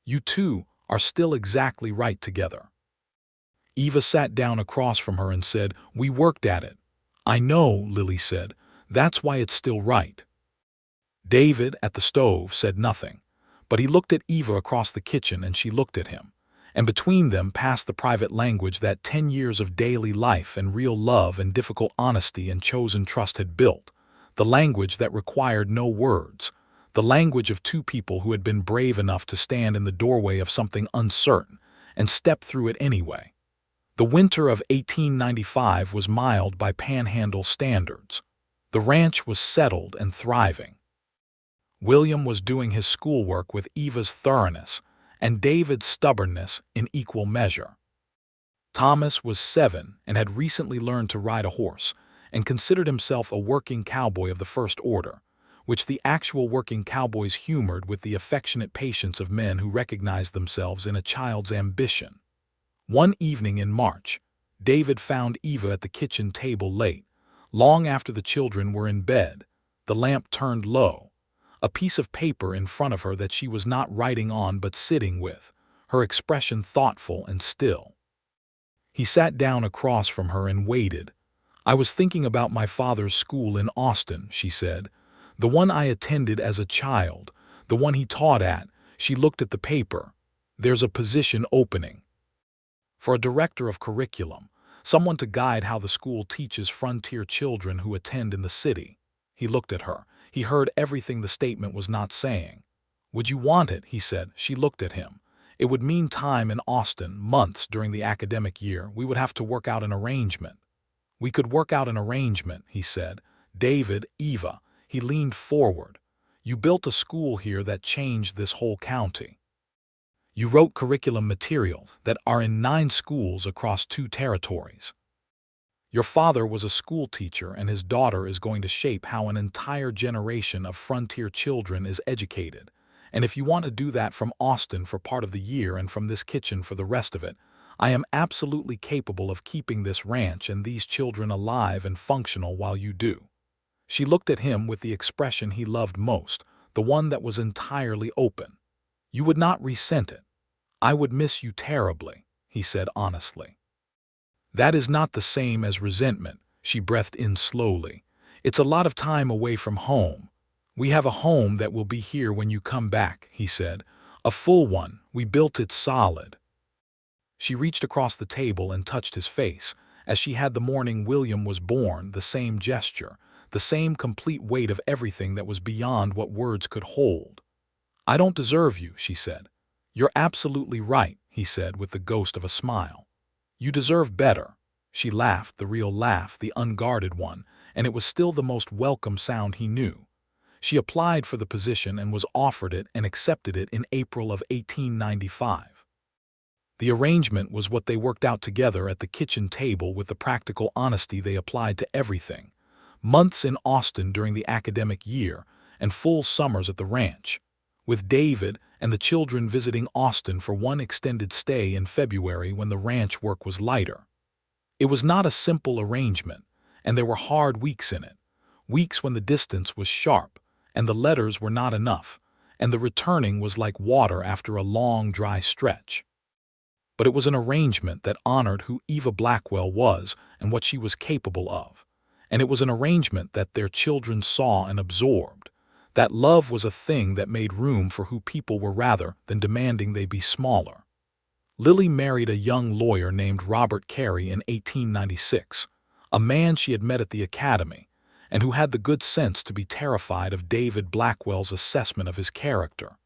"You two are still exactly right together." Eva sat down across from her and said, "We worked at it." "I know," Lily said. "That's why it's still right." David, at the stove, said nothing, but he looked at Eva across the kitchen and she looked at him, and between them passed the private language that 10 years of daily life and real love and difficult honesty and chosen trust had built, the language that required no words, the language of 2 people who had been brave enough to stand in the doorway of something uncertain and step through it anyway. The winter of 1895 was mild by panhandle standards. The ranch was settled and thriving. William was doing his schoolwork with Eva's thoroughness and David's stubbornness in equal measure. Thomas was 7 and had recently learned to ride a horse, and considered himself a working cowboy of the first order, which the actual working cowboys humored with the affectionate patience of men who recognized themselves in a child's ambition. One evening in March, David found Eva at the kitchen table late, long after the children were in bed, the lamp turned low, a piece of paper in front of her that she was not writing on but sitting with, her expression thoughtful and still. He sat down across from her and waited. "I was thinking about my father's school in Austin," she said. "The one I attended as a child, the one he taught at." She looked at the paper. "There's a position opening for a director of curriculum, someone to guide how the school teaches frontier children who attend in the city." He looked at her. He heard everything the statement was not saying. "Would you want it?" he said. She looked at him. "It would mean time in Austin, months during the academic year. We would have to work out an arrangement." "We could work out an arrangement," he said. "David, Eva," he leaned forward. "You built a school here that changed this whole county. You wrote curriculum material that are in 9 schools across 2 territories. Your father was a school teacher, and his daughter is going to shape how an entire generation of frontier children is educated. And if you want to do that from Austin for part of the year and from this kitchen for the rest of it, I am absolutely capable of keeping this ranch and these children alive and functional while you do." She looked at him with the expression he loved most, the one that was entirely open. "You would not resent it." "I would miss you terribly," he said honestly. "That is not the same as resentment," she breathed in slowly. "It's a lot of time away from home." "We have a home that will be here when you come back," he said. "A full one. We built it solid." She reached across the table and touched his face, as she had the morning William was born, the same gesture, the same complete weight of everything that was beyond what words could hold. "I don't deserve you," she said. "You're absolutely right," he said with the ghost of a smile. "You deserve better." She laughed, the real laugh, the unguarded one, and it was still the most welcome sound he knew. She applied for the position and was offered it and accepted it in April of 1895. The arrangement was what they worked out together at the kitchen table with the practical honesty they applied to everything. Months in Austin during the academic year, and full summers at the ranch, with David and the children visiting Austin for one extended stay in February when the ranch work was lighter. It was not a simple arrangement, and there were hard weeks in it, weeks when the distance was sharp, and the letters were not enough, and the returning was like water after a long, dry stretch. But it was an arrangement that honored who Eva Blackwell was and what she was capable of, and it was an arrangement that their children saw and absorbed. That love was a thing that made room for who people were rather than demanding they be smaller. Lily married a young lawyer named Robert Carey in 1896, a man she had met at the academy, and who had the good sense to be terrified of David Blackwell's assessment of his character,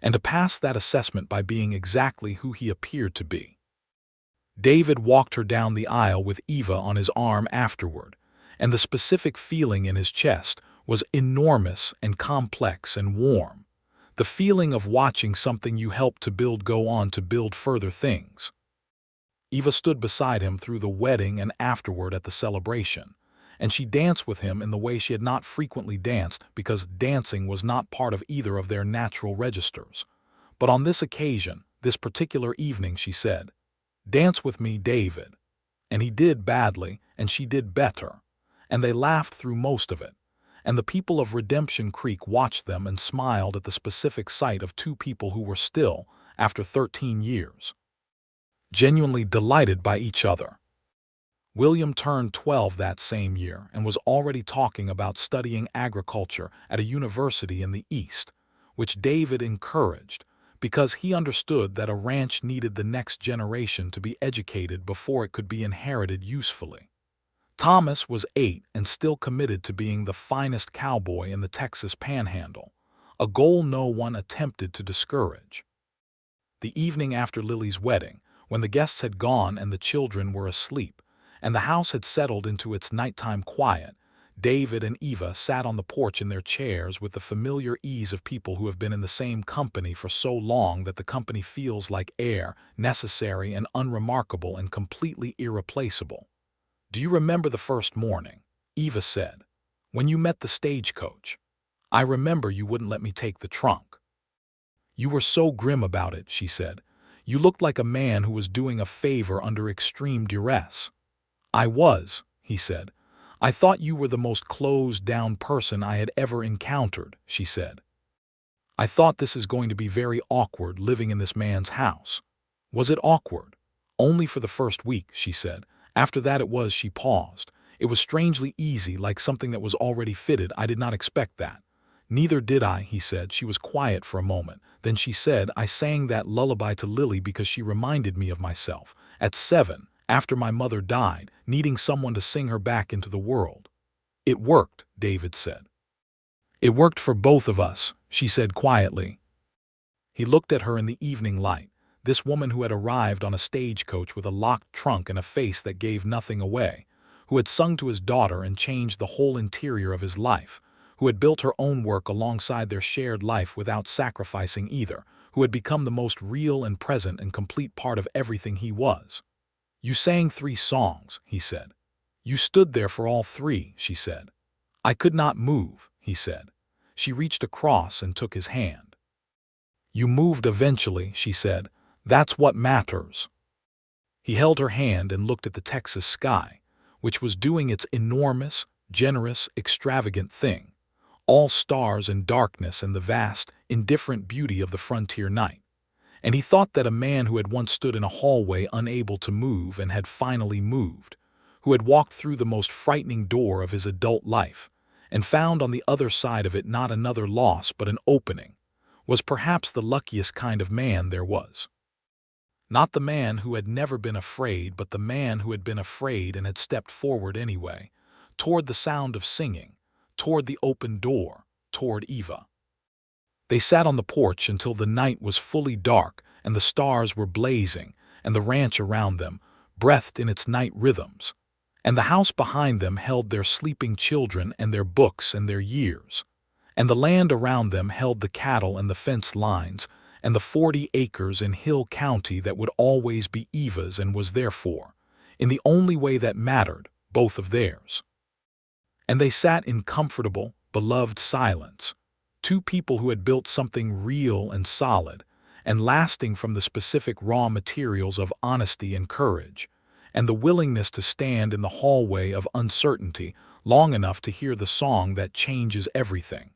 and to pass that assessment by being exactly who he appeared to be. David walked her down the aisle with Eva on his arm afterward, and the specific feeling in his chest was enormous and complex and warm, the feeling of watching something you helped to build go on to build further things. Eva stood beside him through the wedding and afterward at the celebration, and she danced with him in the way she had not frequently danced because dancing was not part of either of their natural registers. But on this occasion, this particular evening, she said, "Dance with me, David." And he did badly, and she did better, and they laughed through most of it. And the people of Redemption Creek watched them and smiled at the specific sight of 2 people who were still, after 13 years, genuinely delighted by each other. William turned 12 that same year and was already talking about studying agriculture at a university in the East, which David encouraged because he understood that a ranch needed the next generation to be educated before it could be inherited usefully. Thomas was 8 and still committed to being the finest cowboy in the Texas panhandle, a goal no one attempted to discourage. The evening after Lily's wedding, when the guests had gone and the children were asleep, and the house had settled into its nighttime quiet, David and Eva sat on the porch in their chairs with the familiar ease of people who have been in the same company for so long that the company feels like air, necessary and unremarkable and completely irreplaceable. "Do you remember the first morning?" Eva said. "When you met the stagecoach. I remember you wouldn't let me take the trunk. You were so grim about it," she said. "You looked like a man who was doing a favor under extreme duress." "I was," he said. "I thought you were the most closed-down person I had ever encountered," she said. "I thought this is going to be very awkward living in this man's house." "Was it awkward?" "Only for the first week," she said. "After that it was." She paused. "It was strangely easy, like something that was already fitted. I did not expect that." "Neither did I," he said. She was quiet for a moment. Then she said, "I sang that lullaby to Lily because she reminded me of myself. At 7, after my mother died, needing someone to sing her back into the world." "It worked," David said. "It worked for both of us," she said quietly. He looked at her in the evening light, this woman who had arrived on a stagecoach with a locked trunk and a face that gave nothing away, who had sung to his daughter and changed the whole interior of his life, who had built her own work alongside their shared life without sacrificing either, who had become the most real and present and complete part of everything he was. "You sang 3 songs," he said. "You stood there for all 3, she said. "I could not move," he said. She reached across and took his hand. "You moved eventually," she said. "That's what matters." He held her hand and looked at the Texas sky, which was doing its enormous, generous, extravagant thing, all stars and darkness and the vast, indifferent beauty of the frontier night. And he thought that a man who had once stood in a hallway unable to move and had finally moved, who had walked through the most frightening door of his adult life, and found on the other side of it not another loss but an opening, was perhaps the luckiest kind of man there was. Not the man who had never been afraid, but the man who had been afraid and had stepped forward anyway, toward the sound of singing, toward the open door, toward Eva. They sat on the porch until the night was fully dark and the stars were blazing, and the ranch around them breathed in its night rhythms, and the house behind them held their sleeping children and their books and their years, and the land around them held the cattle and the fence lines and the 40 acres in Hill County that would always be Eva's and was therefore, in the only way that mattered, both of theirs. And they sat in comfortable, beloved silence, 2 people who had built something real and solid and lasting from the specific raw materials of honesty and courage, and the willingness to stand in the hallway of uncertainty long enough to hear the song that changes everything.